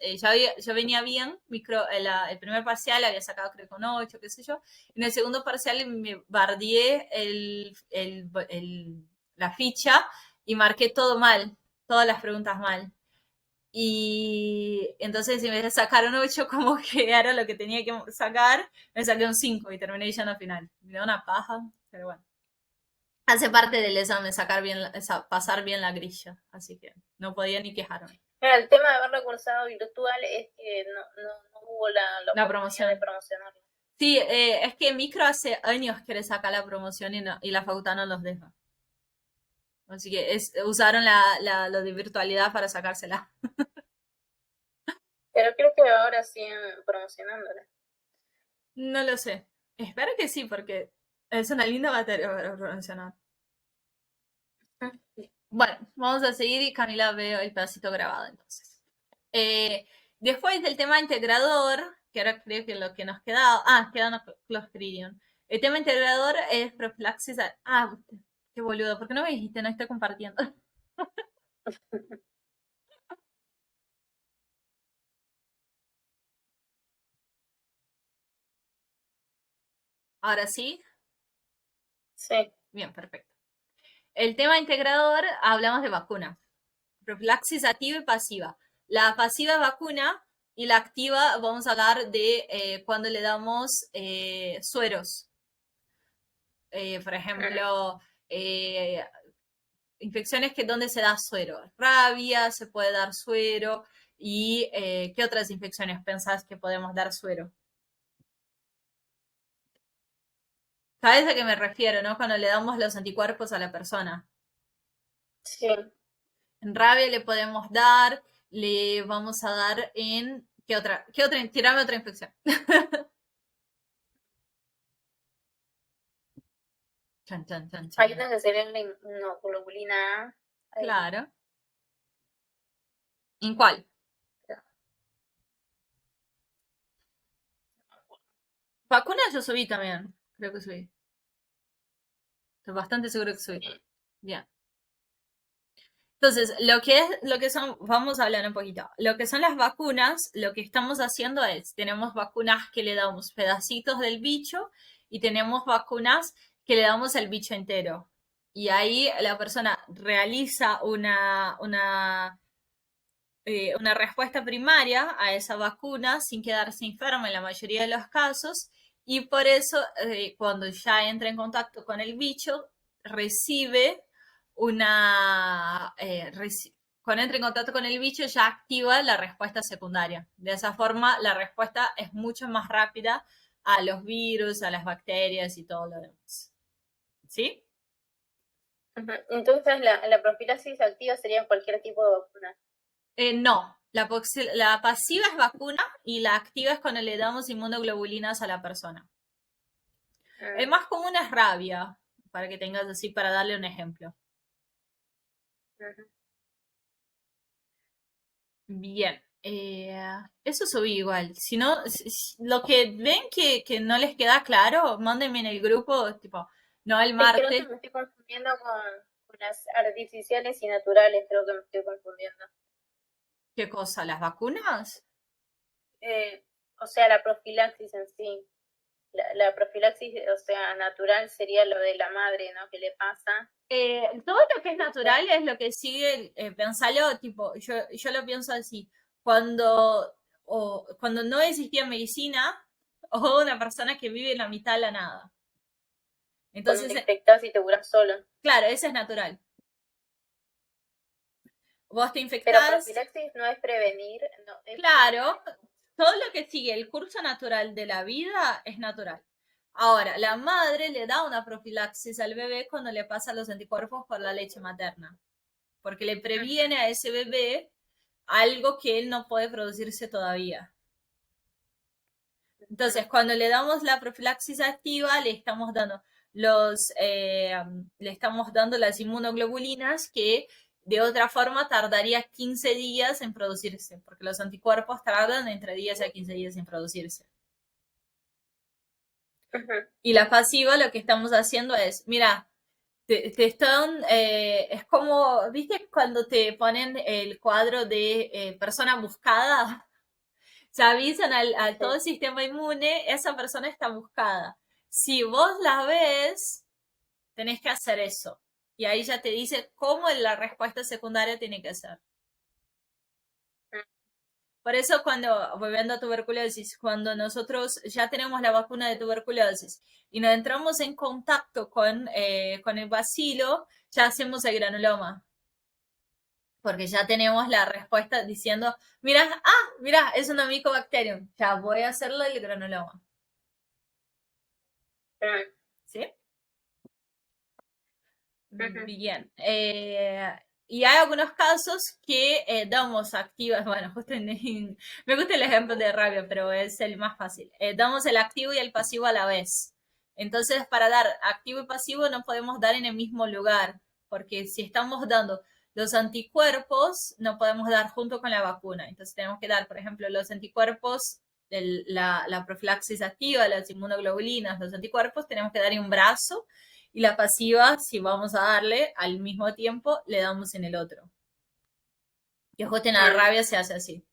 yo venía bien, el primer parcial había sacado creo con 8, qué sé yo, en el segundo parcial me bardeé la ficha y marqué todo mal, todas las preguntas mal. Y entonces, en vez de sacar un 8, como que era lo que tenía que sacar, me saqué un 5 y terminé yendo al final. Me dio una paja, pero bueno. Hace parte del examen sacar bien, pasar bien la grilla, así que no podía ni quejarme. Mira, el tema de haberlo cursado virtual es que no hubo la oportunidad promoción de promocionarlo. Sí, es que Micro hace años que le saca la promoción y la facultad no los deja. Así que usaron lo de virtualidad para sacársela. Pero creo que ahora siguen promocionándola. No lo sé. Espero que sí, porque es una linda materia para promocionar. Bueno, vamos a seguir y Camila veo el pedacito grabado entonces. Después del tema integrador, que ahora creo que lo que nos quedaba. Quedan los Clostridium. El tema integrador es profilaxis. Qué boludo, ¿por qué no me dijiste? No estoy compartiendo. Ahora sí. Sí. Bien, perfecto. El tema integrador, hablamos de vacunas. Profilaxis activa y pasiva. La pasiva vacuna y la activa vamos a hablar de cuando le damos sueros. Por ejemplo, infecciones donde se da suero. Rabia, se puede dar suero. ¿Y qué otras infecciones pensás que podemos dar suero? ¿Sabes a qué me refiero, no? Cuando le damos los anticuerpos a la persona. Sí. En rabia le podemos dar, le vamos a dar en... ¿Qué otra? Tirame otra infección. Chan, chan, chan, chan. Hay una que sería la inmunoglobulina A. Claro. ¿En cuál? Vacunas yo subí también. Creo que subí. Estoy bastante seguro que subí. Bien. Entonces, lo que son, vamos a hablar un poquito. Lo que son las vacunas, lo que estamos haciendo es, tenemos vacunas que le damos pedacitos del bicho y tenemos vacunas que le damos el bicho entero. Y ahí la persona realiza una respuesta primaria a esa vacuna sin quedarse enferma en la mayoría de los casos. Y por eso, cuando ya entra en contacto con el bicho, recibe cuando entra en contacto con el bicho ya activa la respuesta secundaria. De esa forma, la respuesta es mucho más rápida a los virus, a las bacterias y todo lo demás. ¿Sí? Entonces, la profilaxis activa sería cualquier tipo de vacuna. No, la pasiva es vacuna y la activa es cuando le damos inmunoglobulinas a la persona. El más común es rabia, para que tengas así, para darle un ejemplo. Bien, eso subí igual. Si no, lo que ven que no les queda claro, mándenme en el grupo, tipo, no el Es que martes. no me estoy confundiendo con las artificiales y naturales, creo que me estoy confundiendo. ¿Qué cosa? ¿Las vacunas? O sea, la profilaxis en sí. La profilaxis, o sea, natural sería lo de la madre, ¿no? ¿Qué le pasa? Todo lo que es natural es lo que sigue, pensalo, tipo, yo lo pienso así, cuando no existía medicina o una persona que vive en la mitad de la nada. Cuando Entonces, te infectás y te curas solo. claro, ese es natural. Vos te Pero infectás, profilaxis no es prevenir, no, es claro, todo lo que sigue el curso natural de la vida es natural. Ahora, la madre le da una profilaxis al bebé cuando le pasa los anticuerpos por la leche materna, porque le previene a ese bebé algo que él no puede producirse todavía. Entonces, cuando le damos la profilaxis activa, le estamos dando las inmunoglobulinas que de otra forma tardaría 15 días en producirse, porque los anticuerpos tardan entre 10 a 15 días en producirse. Y la pasiva lo que estamos haciendo es, mira, te están, es como, ¿viste cuando te ponen el cuadro de persona buscada? Se avisan al todo Sí. el sistema inmune, esa persona está buscada. Si vos la ves, tenés que hacer eso. Y ahí ya te dice cómo la respuesta secundaria tiene que ser. Por eso cuando, volviendo a tuberculosis, cuando nosotros ya tenemos la vacuna de tuberculosis y nos entramos en contacto con el bacilo, ya hacemos el granuloma. Porque ya tenemos la respuesta diciendo, mira, es un Mycobacterium, ya voy a hacerlo el granuloma. ¿Sí? Bien. Y hay algunos casos que damos activas, bueno, me gusta el ejemplo de rabia, pero es el más fácil. Damos el activo y el pasivo a la vez. Entonces, para dar activo y pasivo no podemos dar en el mismo lugar, porque si estamos dando los anticuerpos, no podemos dar junto con la vacuna. Entonces, tenemos que dar, por ejemplo, los anticuerpos, la profilaxis activa, las inmunoglobulinas, los anticuerpos, tenemos que dar en un brazo y la pasiva, si vamos a darle al mismo tiempo, le damos en el otro. Y ojo, en la rabia se hace así.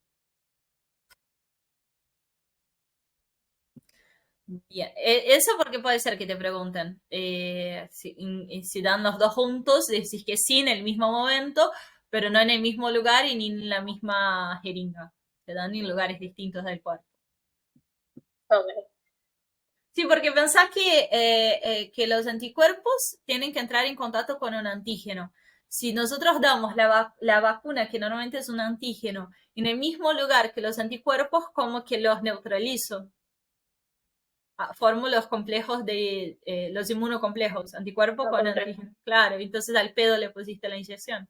Bien, eso porque puede ser que te pregunten. Si dan los dos juntos, decís que sí en el mismo momento, pero no en el mismo lugar y ni en la misma jeringa. Se dan en lugares distintos del cuerpo. Okay. Sí, porque pensás que los anticuerpos tienen que entrar en contacto con un antígeno. Si nosotros damos la vacuna, que normalmente es un antígeno, en el mismo lugar que los anticuerpos, como que los neutralizo. Formo los complejos de los inmunocomplejos, anticuerpo con antígeno. Claro, entonces al pedo le pusiste la inyección.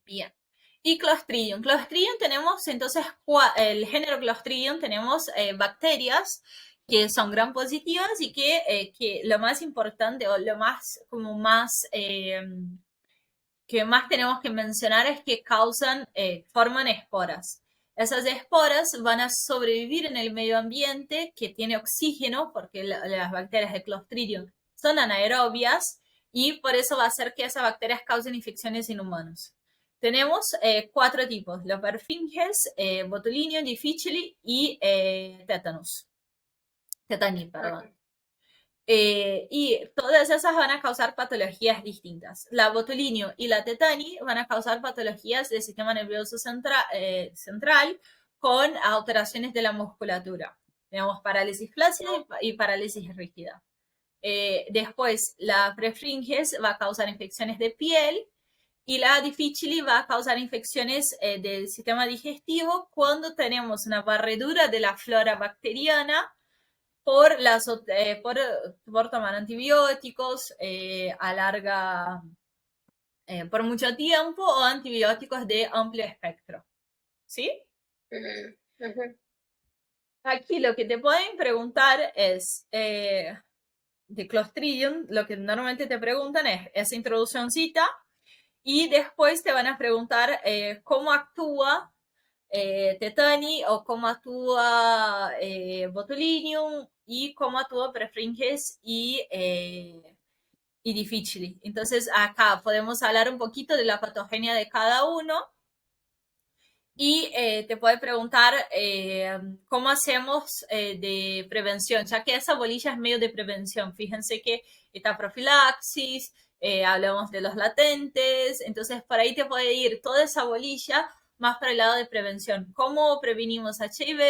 Bien. Y Clostridium. Clostridium tenemos entonces, el género Clostridium tenemos bacterias que son gram positivas y que lo más importante o lo más como más que más tenemos que mencionar es que forman esporas. Esas esporas van a sobrevivir en el medio ambiente que tiene oxígeno, porque las bacterias de Clostridium son anaerobias y por eso va a hacer que esas bacterias causen infecciones en humanos. Tenemos 4 tipos, los Perfringens, Botulinum, Difficili y Tetani, perdón. Y todas esas van a causar patologías distintas. La botulinio y la tetani van a causar patologías del sistema nervioso central con alteraciones de la musculatura. Tenemos parálisis flácida y parálisis rígida. Después, la prefringes va a causar infecciones de piel y la difficili va a causar infecciones del sistema digestivo cuando tenemos una barredura de la flora bacteriana por tomar antibióticos por mucho tiempo o antibióticos de amplio espectro. ¿Sí? Aquí lo que te pueden preguntar es de Clostridium, lo que normalmente te preguntan es esa introduccióncita y después te van a preguntar cómo actúa Tetani o cómo actúa Botulinum y cómo actúa Prefringes y Difficili. Entonces acá podemos hablar un poquito de la patogenia de cada uno y te puede preguntar cómo hacemos de prevención, ya que esa bolilla es medio de prevención. Fíjense que está profilaxis, hablamos de los latentes, entonces por ahí te puede ir toda esa bolilla más para el lado de prevención. ¿Cómo prevenimos HIV?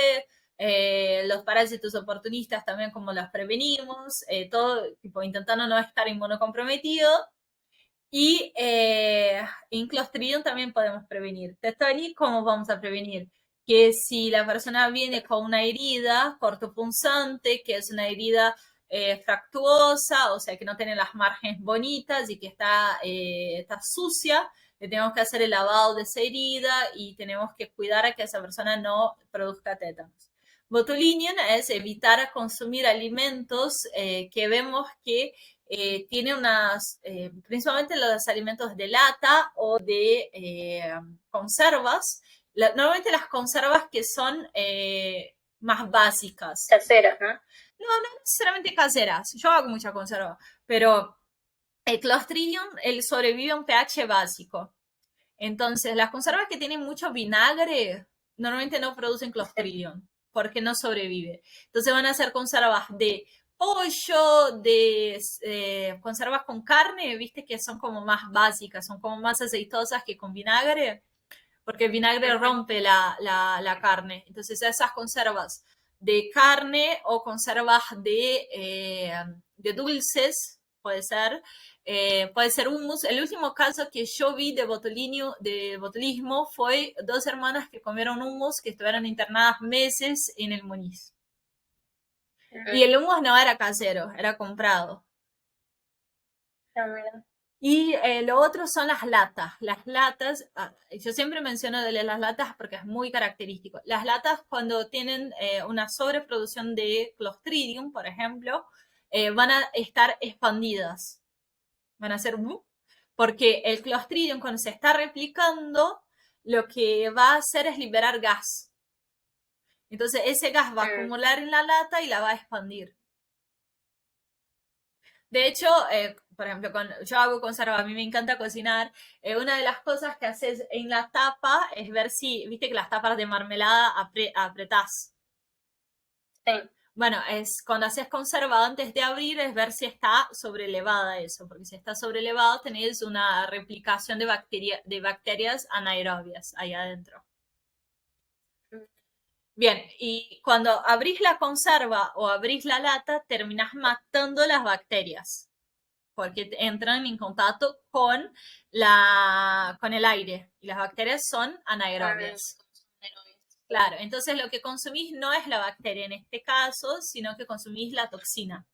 Los parásitos oportunistas también, cómo los prevenimos, todo tipo, intentando no estar inmunocomprometido. Y en Clostridium también podemos prevenir. Tetani, ¿cómo vamos a prevenir? Que si la persona viene con una herida cortopunzante, que es una herida fractuosa, o sea, que no tiene las márgenes bonitas y que está sucia, le tenemos que hacer el lavado de esa herida y tenemos que cuidar a que esa persona no produzca tétanos. Botulinum es evitar consumir alimentos que vemos que tiene principalmente los alimentos de lata o de conservas, normalmente las conservas que son más básicas. Caseras, ¿no? no necesariamente caseras. Yo hago mucha conserva, pero el Clostridium, él sobrevive a un pH básico. Entonces, las conservas que tienen mucho vinagre normalmente no producen Clostridium porque no sobrevive. Entonces van a ser conservas de pollo, de conservas con carne, viste que son como más básicas, son como más aceitosas que con vinagre, porque el vinagre rompe la carne. Entonces esas conservas de carne o conservas de dulces, puede ser hummus. El último caso que yo vi de botulismo fue dos hermanas que comieron hummus que estuvieron internadas meses en el Muniz. Y el hummus no era casero, era comprado. Y lo otro son las latas. Las latas, yo siempre menciono de las latas porque es muy característico. Las latas cuando tienen una sobreproducción de Clostridium, por ejemplo, van a estar expandidas. Van a ser porque el Clostridium cuando se está replicando, lo que va a hacer es liberar gas. Entonces ese gas va a acumular en la lata y la va a expandir. De hecho, por ejemplo, yo hago conserva, a mí me encanta cocinar. Una de las cosas que haces en la tapa es ver si, viste que las tapas de marmelada apretás. Sí. Bueno, es cuando haces conserva antes de abrir, es ver si está sobrelevada eso, porque si está sobrelevado tenés una replicación de bacterias anaerobias ahí adentro. Bien, y cuando abrís la conserva o abrís la lata, terminás matando las bacterias, porque entran en contacto con el aire, y las bacterias son anaerobias. Claro, entonces lo que consumís no es la bacteria en este caso, sino que consumís la toxina.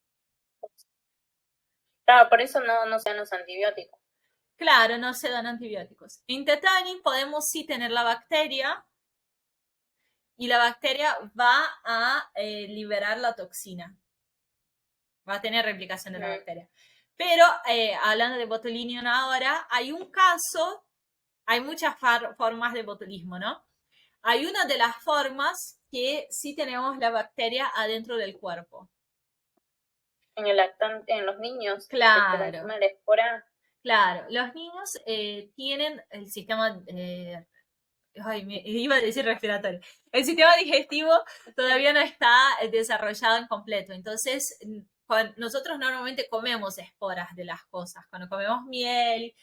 Claro, por eso no se dan los antibióticos. Claro, no se dan antibióticos. En Tetani podemos sí tener la bacteria, y la bacteria va a liberar la toxina. Va a tener replicación de la bacteria. Pero hablando de botulismo ahora, hay un caso, hay muchas formas de botulismo, ¿no? Hay una de las formas que sí tenemos la bacteria adentro del cuerpo. En el lactante, en los niños. Claro. La espora. Claro, los niños tienen el sistema, iba a decir respiratorio, el sistema digestivo todavía no está desarrollado en completo, entonces nosotros normalmente comemos esporas de las cosas, cuando comemos miel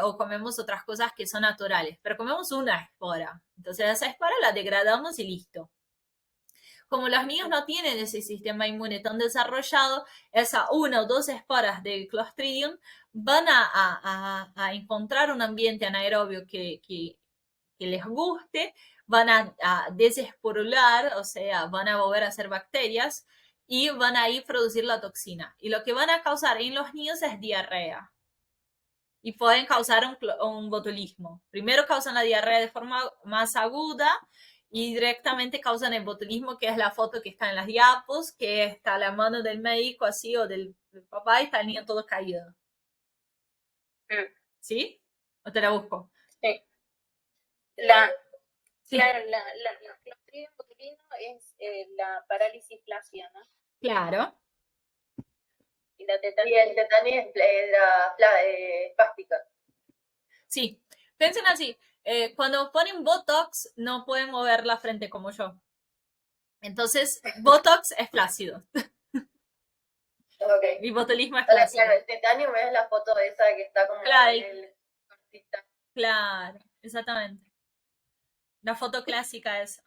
o comemos otras cosas que son naturales, pero comemos una espora, entonces esa espora la degradamos y listo. Como los niños no tienen ese sistema inmune tan desarrollado, esas una o dos esporas de Clostridium van a encontrar un ambiente anaerobio que les guste, van a desesporular, o sea, van a volver a ser bacterias y van a ir producir la toxina. Y lo que van a causar en los niños es diarrea. Y pueden causar un botulismo. Primero causan la diarrea de forma más aguda y directamente causan el botulismo, que es la foto que está en las diapos, que está la mano del médico así o del papá y está el niño todo caído. ¿Sí? ¿O te la busco? Sí. Sí. Claro, el Clostridium botulino es la parálisis flácida, ¿no? Claro. Y la tetani. Y el tetani es espástica. Sí, piensen así, cuando ponen Botox no pueden mover la frente como yo. Entonces, Botox es flácido. Okay. Y botulismo es flácido. Claro, el tetanium es la foto de esa que está como claro, en el... Claro, exactamente. La foto clásica esa.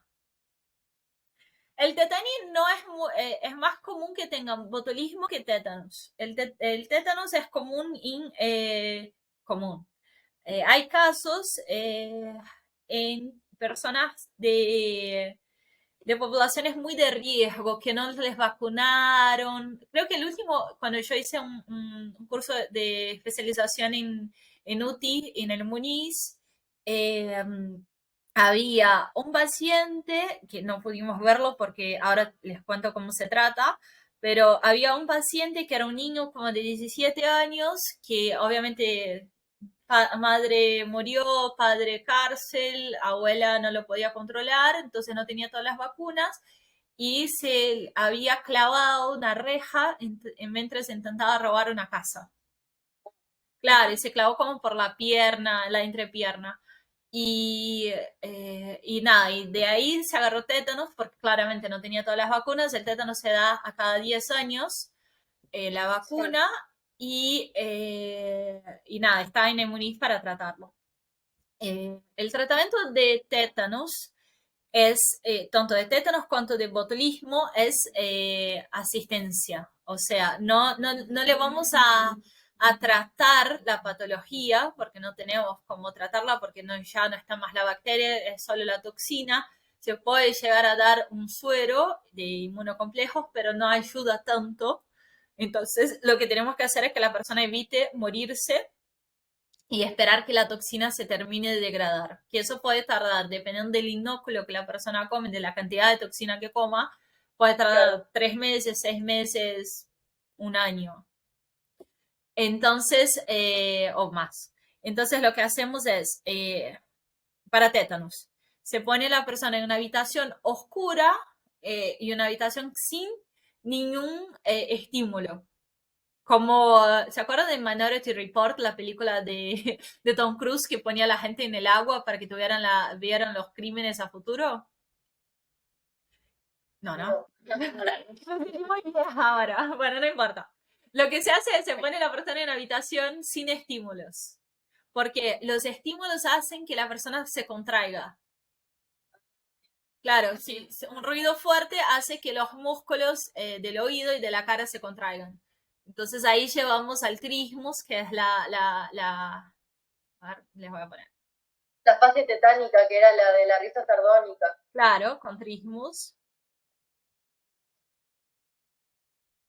El tetani no es más común que tengan botulismo que tétanos. El tétanos es común común. Hay casos en personas de poblaciones muy de riesgo, que no les vacunaron. Creo que el último, cuando yo hice un curso de especialización en UTI, en el Muniz, había un paciente, que no pudimos verlo porque ahora les cuento cómo se trata, pero había un paciente que era un niño como de 17 años, que obviamente madre murió, padre cárcel, abuela no lo podía controlar, entonces no tenía todas las vacunas y se había clavado una reja mientras intentaba robar una casa. Claro, y se clavó como por la pierna, la entrepierna. Y nada, y de ahí se agarró tétanos, porque claramente no tenía todas las vacunas. El tétanos se da a cada 10 años, la vacuna, y nada, estaba en Inmunís para tratarlo. El tratamiento de tétanos es, tanto de tétanos cuanto de botulismo, es asistencia. O sea, no le vamos a tratar la patología, porque no tenemos cómo tratarla, porque ya no está más la bacteria, es solo la toxina. Se puede llegar a dar un suero de inmunocomplejos, pero no ayuda tanto. Entonces, lo que tenemos que hacer es que la persona evite morirse y esperar que la toxina se termine de degradar. Que eso puede tardar, dependiendo del inóculo que la persona come, de la cantidad de toxina que coma, puede tardar 3 meses, 6 meses, un año. Entonces, o más. Entonces, lo que hacemos es, para tétanos, se pone la persona en una habitación oscura y una habitación sin ningún estímulo. Como, ¿se acuerdan de Minority Report, la película de Tom Cruise que ponía a la gente en el agua para que vieran los crímenes a futuro? No, ¿no? Muy vieja ahora. Bueno, no importa. Lo que se hace es se pone la persona en una habitación sin estímulos. Porque los estímulos hacen que la persona se contraiga. Claro, si un ruido fuerte hace que los músculos del oído y de la cara se contraigan. Entonces ahí llevamos al trismus, que es a ver, les voy a poner. La fase tetánica, que era la de la risa sardónica. Claro, con trismus.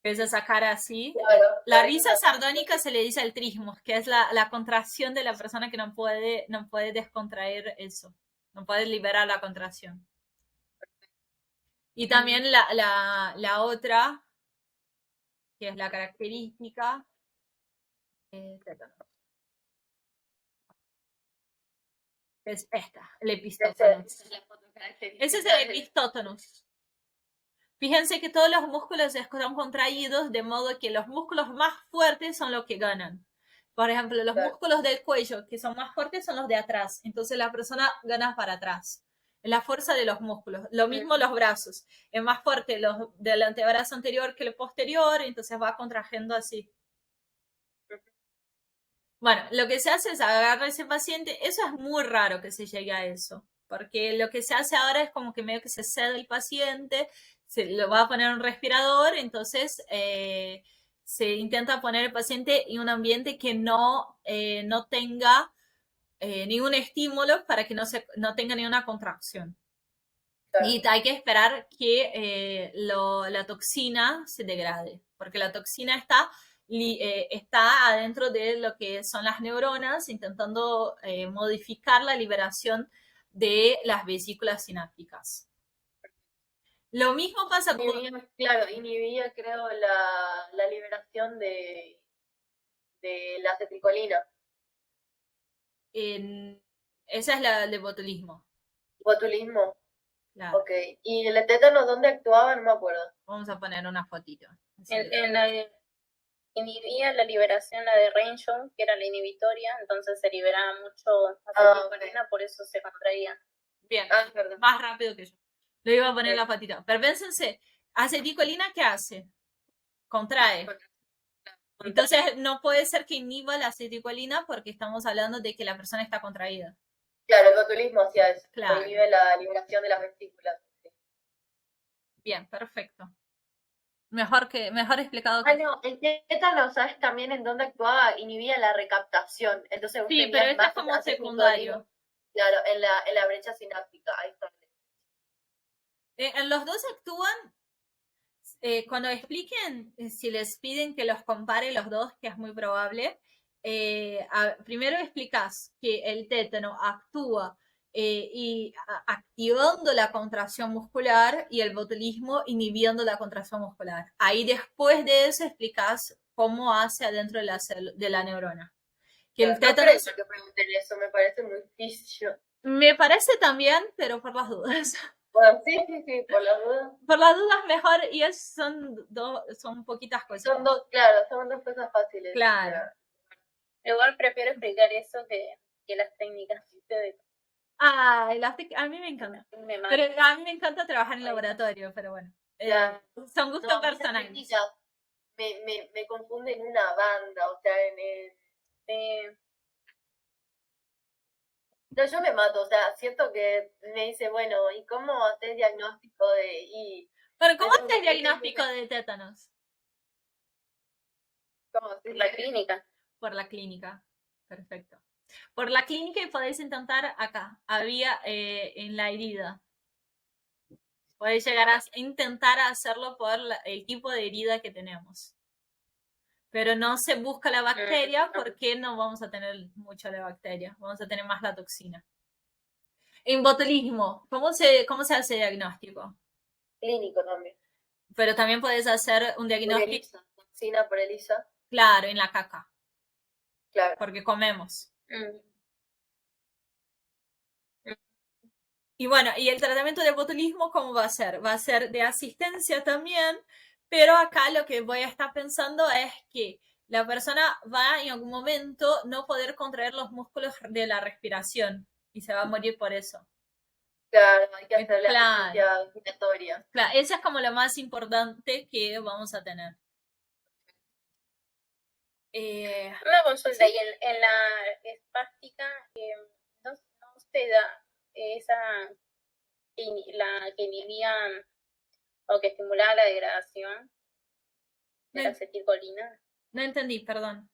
Es esa cara así. Claro, La risa sardónica se le dice al trismus, que es la contracción de la persona que no puede descontraer eso. No puede liberar la contracción. Y también la otra, que es la característica, es esta, el epistótonos. Ese es el epistótonos. Fíjense que todos los músculos están contraídos, de modo que los músculos más fuertes son los que ganan. Por ejemplo, los músculos del cuello, que son más fuertes, son los de atrás. Entonces la persona gana para atrás. La fuerza de los músculos. Lo mismo los brazos. Es más fuerte los del antebrazo anterior que el posterior, entonces va contrayendo así. Bueno, lo que se hace es agarrar a ese paciente. Eso es muy raro que se llegue a eso, porque lo que se hace ahora es como que medio que se cede el paciente, se lo va a poner un respirador, entonces se intenta poner el paciente en un ambiente que no tenga ningún estímulo para que no tenga ninguna contracción. Claro. Y hay que esperar que la toxina se degrade, porque la toxina está adentro de lo que son las neuronas, intentando modificar la liberación de las vesículas sinápticas. Lo mismo pasa con... Claro, inhibía, creo, la liberación de la acetilcolina. Esa es la de botulismo. ¿Botulismo? Claro. Ok. ¿Y el tétano dónde actuaba? No me acuerdo. Vamos a poner una fotito. Inhibía la liberación, la de Ranjon, que era la inhibitoria, entonces se liberaba mucho acetilcolina, por eso se contraía. Bien, más rápido que yo. Le iba a poner la patita. Pero pénsense, acetilcolina, ¿qué hace? Contrae. Entonces no puede ser que inhiba la acetilcolina porque estamos hablando de que la persona está contraída. Claro, el botulismo hacía eso. Claro. Inhibe la liberación de las vesículas. Bien, perfecto. Mejor explicado que... no, el tétano, ¿sabes también en dónde actuaba? Inhibía la recaptación. Entonces, sí, pero este es como secundario. Claro, en la brecha sináptica. Ahí está. En los dos actúan, cuando expliquen, si les piden que los compare los dos, que es muy probable, primero explicas que el tétano actúa activando la contracción muscular y el botulismo inhibiendo la contracción muscular. Ahí después de eso explicas cómo hace adentro de la neurona. Que el tétano... No que pregunten eso, me parece muy difícil. Me parece también, pero por las dudas. Bueno, sí, por las dudas. Por las dudas mejor, y son poquitas cosas. Son dos, claro, son dos cosas fáciles. Claro. O sea, Igual prefiero explicar eso que las técnicas de ustedes. Ah, a mí me encanta. Me matan. Pero a mí me encanta trabajar en Ay, laboratorio, pero bueno. Ya. Son no, gustos a mí las personales. técnicas me confunde en una banda, o sea, no, yo me mato, o sea, siento que me dice, bueno, ¿y cómo haces diagnóstico de? Pero, ¿cómo Pero, haces ¿qué diagnóstico técnica? de tétanos? ¿Cómo haces? La clínica. Por la clínica. Perfecto. Por la clínica y podéis intentar acá. Había en la herida. Podéis llegar a intentar hacerlo por el tipo de herida que tenemos. Pero no se busca la bacteria porque no vamos a tener mucha la bacteria. Vamos a tener más la toxina. En botulismo, ¿cómo se hace diagnóstico? Clínico también. Pero también puedes hacer un Por diagnóstico, ELISA, toxina por ELISA, claro, en la caca, claro. porque comemos. Mm. Y bueno, y el tratamiento de botulismo, ¿cómo va a ser? Va a ser de asistencia también, pero acá lo que voy a estar pensando es que la persona va en algún momento no poder contraer los músculos de la respiración y se va a morir por eso. Claro, hay que hacerle Claro. asistencia respiratoria. Claro, eso es como lo más importante que vamos a tener. Una consulta, ¿sí? y en la espástica no se da esa la que inhibía o que estimulaba la degradación de la No, acetilcolina. no entendí, perdón.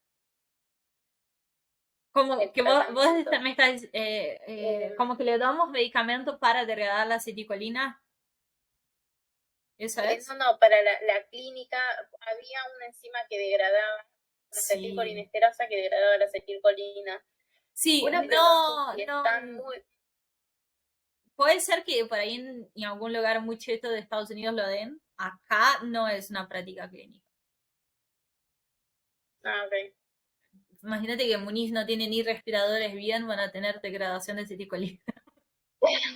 Como El que vos tratamiento. me estás, como que le damos medicamento para degradar la aceticolina. ¿Eso es? No, para la clínica había una enzima que degradaba la Sí. acetilcolinesterasa, que degradaba la acetilcolina. Sí, Una no, Y no. están muy... Puede ser que por ahí en algún lugar muy cheto de Estados Unidos lo den. Acá no es una práctica clínica. Ah, ok. Imagínate que Muniz no tiene ni respiradores bien, van a tener degradación de aceticolina.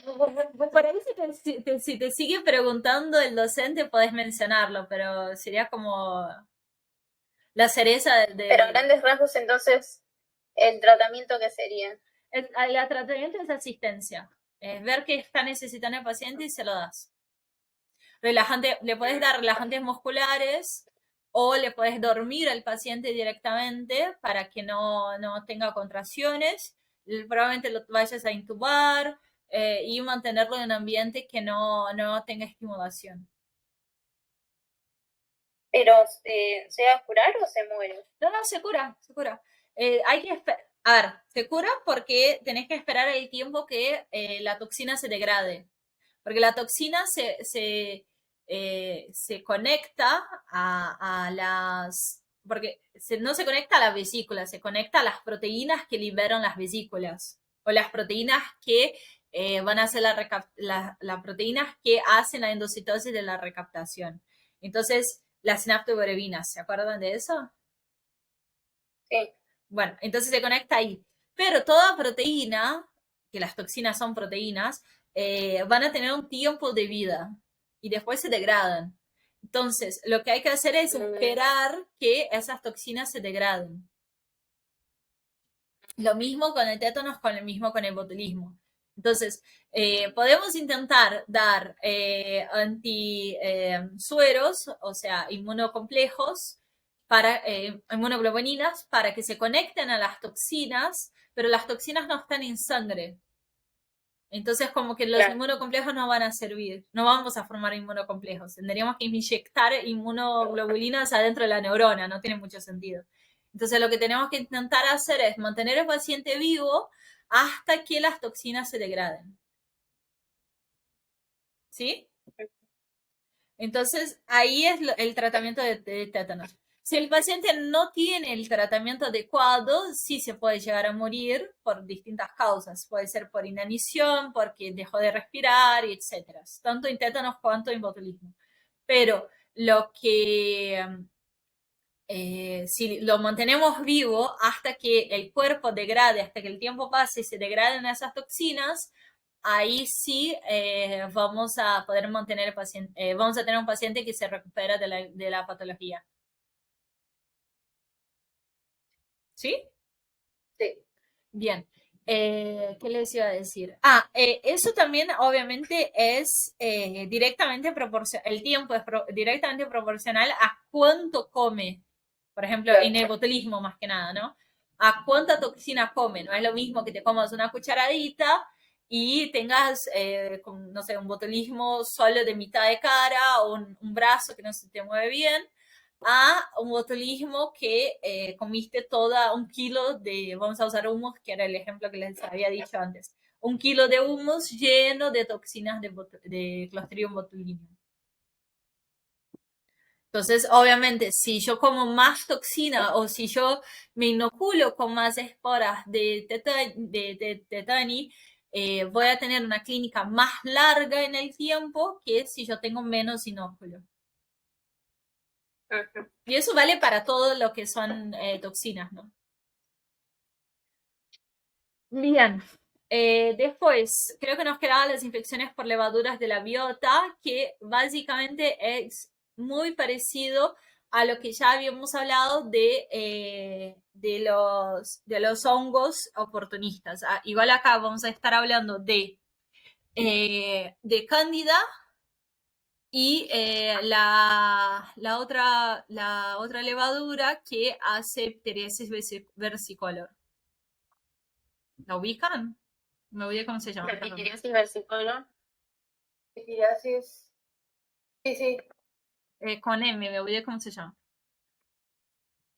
Por ahí si te sigue preguntando el docente podés mencionarlo, pero sería como la cereza Pero a grandes rasgos, entonces, el tratamiento que sería. el tratamiento es asistencia. Es ver qué está necesitando el paciente y se lo das. Relajante, le puedes dar relajantes musculares o le puedes dormir al paciente directamente para que no tenga contracciones. Probablemente lo vayas a intubar y mantenerlo en un ambiente que no tenga estimulación. Pero, ¿se va a curar o se muere? No, se cura, se cura. Hay que a ver, se cura porque tenés que esperar el tiempo que la toxina se degrade. Porque la toxina se conecta a las... Porque no se conecta a las vesículas, se conecta a las proteínas que liberan las vesículas. O las proteínas que van a hacer las proteínas que hacen la endocitosis de la recaptación. Entonces, las sinaptobrevinas, ¿se acuerdan de eso? Sí. Bueno, entonces se conecta ahí. Pero toda proteína, que las toxinas son proteínas, van a tener un tiempo de vida y después se degradan. Entonces, lo que hay que hacer es esperar que esas toxinas se degraden. Lo mismo con el tétanos, con el mismo con el botulismo. Entonces, podemos intentar dar antisueros, o sea, inmunocomplejos, para inmunoglobulinas, para que se conecten a las toxinas, pero las toxinas no están en sangre. Entonces, como que los Claro. inmunocomplejos no van a servir, no vamos a formar inmunocomplejos. Tendríamos que inyectar inmunoglobulinas adentro de la neurona, no tiene mucho sentido. Entonces, lo que tenemos que intentar hacer es mantener al paciente vivo hasta que las toxinas se degraden. ¿Sí? Entonces, ahí es el tratamiento de tétanos. Si el paciente no tiene el tratamiento adecuado, sí se puede llegar a morir por distintas causas. Puede ser por inanición, porque dejó de respirar, etc. Tanto en tétanos cuanto en botulismo. Pero lo que si lo mantenemos vivo hasta que el cuerpo degrade, hasta que el tiempo pase y se degraden esas toxinas, ahí sí vamos a poder mantener el paciente, vamos a tener un paciente que se recupera de la patología. ¿Sí? Sí, Bien. ¿Qué les iba a decir? Eso también obviamente es directamente proporcional, el tiempo es directamente proporcional a cuánto come. Por ejemplo, en el claro. botulismo más que nada, ¿no? A cuánta toxina come. No es lo mismo que te comas una cucharadita y tengas, no sé, un botulismo solo de mitad de cara o un brazo que no se te mueve bien, a un botulismo que comiste toda un kilo de, vamos a usar humos, que era el ejemplo que les había dicho antes, un kilo de humos lleno de toxinas de Clostridium botulinum. Entonces, obviamente, si yo como más toxina o si yo me inoculo con más esporas de tetani, voy a tener una clínica más larga en el tiempo que si yo tengo menos inóculo. Ujú. Y eso vale para todo lo que son toxinas, ¿no? Bien. Después, creo que nos quedaban las infecciones por levaduras de la biota, que básicamente es muy parecido a lo que ya habíamos hablado de los hongos oportunistas. Igual acá vamos a estar hablando de Cándida y la otra levadura que hace Pteriasis versicolor. ¿La ubican? Me olvidé cómo se llama. Perdón. Epitiriasis versicolor. Epitiriasis. Sí, sí. Con M, me olvidé cómo se llama.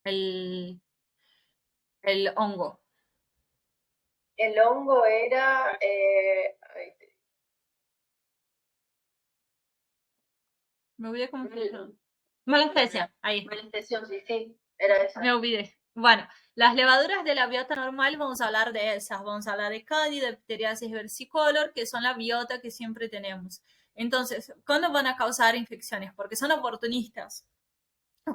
El, el hongo. El hongo era. Ay, Me olvidé cómo se llama. Malaspezia, ahí. Malestesiosis, sí, era esa. Me olvidé. Bueno, las levaduras de la biota normal, vamos a hablar de esas. Vamos a hablar de Candida, de Pteriasis versicolor, que son la biota que siempre tenemos. Entonces, ¿cuándo van a causar infecciones? Porque son oportunistas.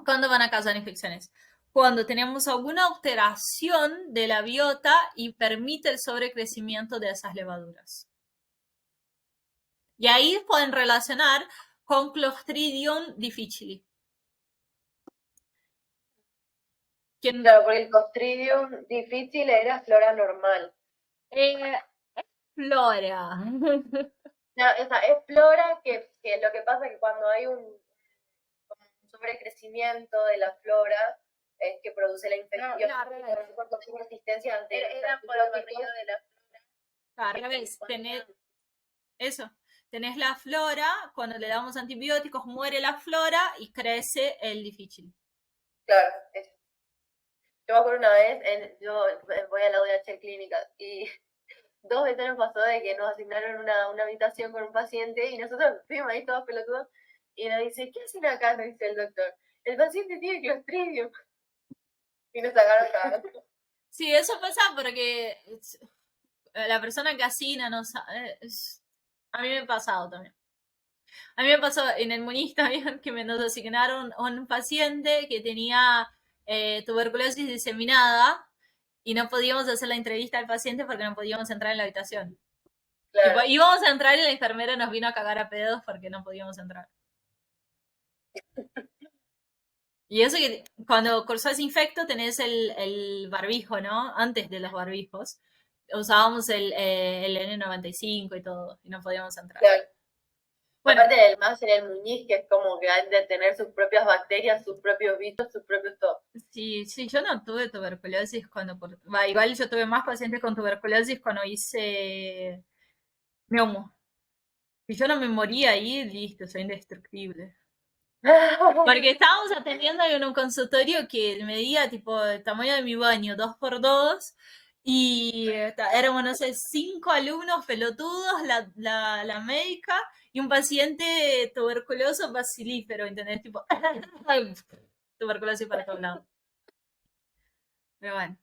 ¿Cuándo van a causar infecciones? Cuando tenemos alguna alteración de la biota y permite el sobrecrecimiento de esas levaduras. Y ahí pueden relacionar con Clostridium difficile. Claro, porque el Clostridium difícil era flora normal. Flora. No, esa es flora que lo que pasa es que cuando hay un sobrecrecimiento de la flora es que produce la infección. El cuerpo tiene resistencia ante Era por el barrido de la flora. Al revés, tenés la flora, cuando le damos antibióticos muere la flora y crece el difícil. Claro, eso. Yo me acuerdo una vez, yo voy a la UDH clínica y 2 veces nos pasó de que nos asignaron una habitación con un paciente y nosotros fuimos ahí todos pelotudos y nos dice, ¿qué hacen acá? Nos dice el doctor. El paciente tiene Clostridium. Y nos sacaron cagando. Sí, eso pasa porque la persona que asigna no sabe. A mí me ha pasado también. A mí me pasó en el Munich también que nos asignaron un paciente que tenía tuberculosis diseminada y no podíamos hacer la entrevista al paciente porque no podíamos entrar en la habitación. Claro. Tipo, íbamos a entrar y la enfermera nos vino a cagar a pedos porque no podíamos entrar. Y eso que cuando cursás infecto tenés el barbijo, ¿no? Antes de los barbijos. Usábamos el N95 y todo, y no podíamos entrar. Claro. Bueno, Aparte del más en el muñiz, que es como que han de tener sus propias bacterias, sus propios bichos, sus propios todo. sí, yo no tuve tuberculosis cuando... igual yo tuve más pacientes con tuberculosis cuando hice neumo. Y yo no me moría ahí, listo, soy indestructible. Porque estábamos atendiendo en un consultorio que medía tipo el tamaño de mi baño, 2x2, y éramos, no sé, 5 alumnos pelotudos, la médica, y un paciente tuberculoso basilífero, ¿entendés? Tipo, tuberculosis para todos lados. Pero bueno.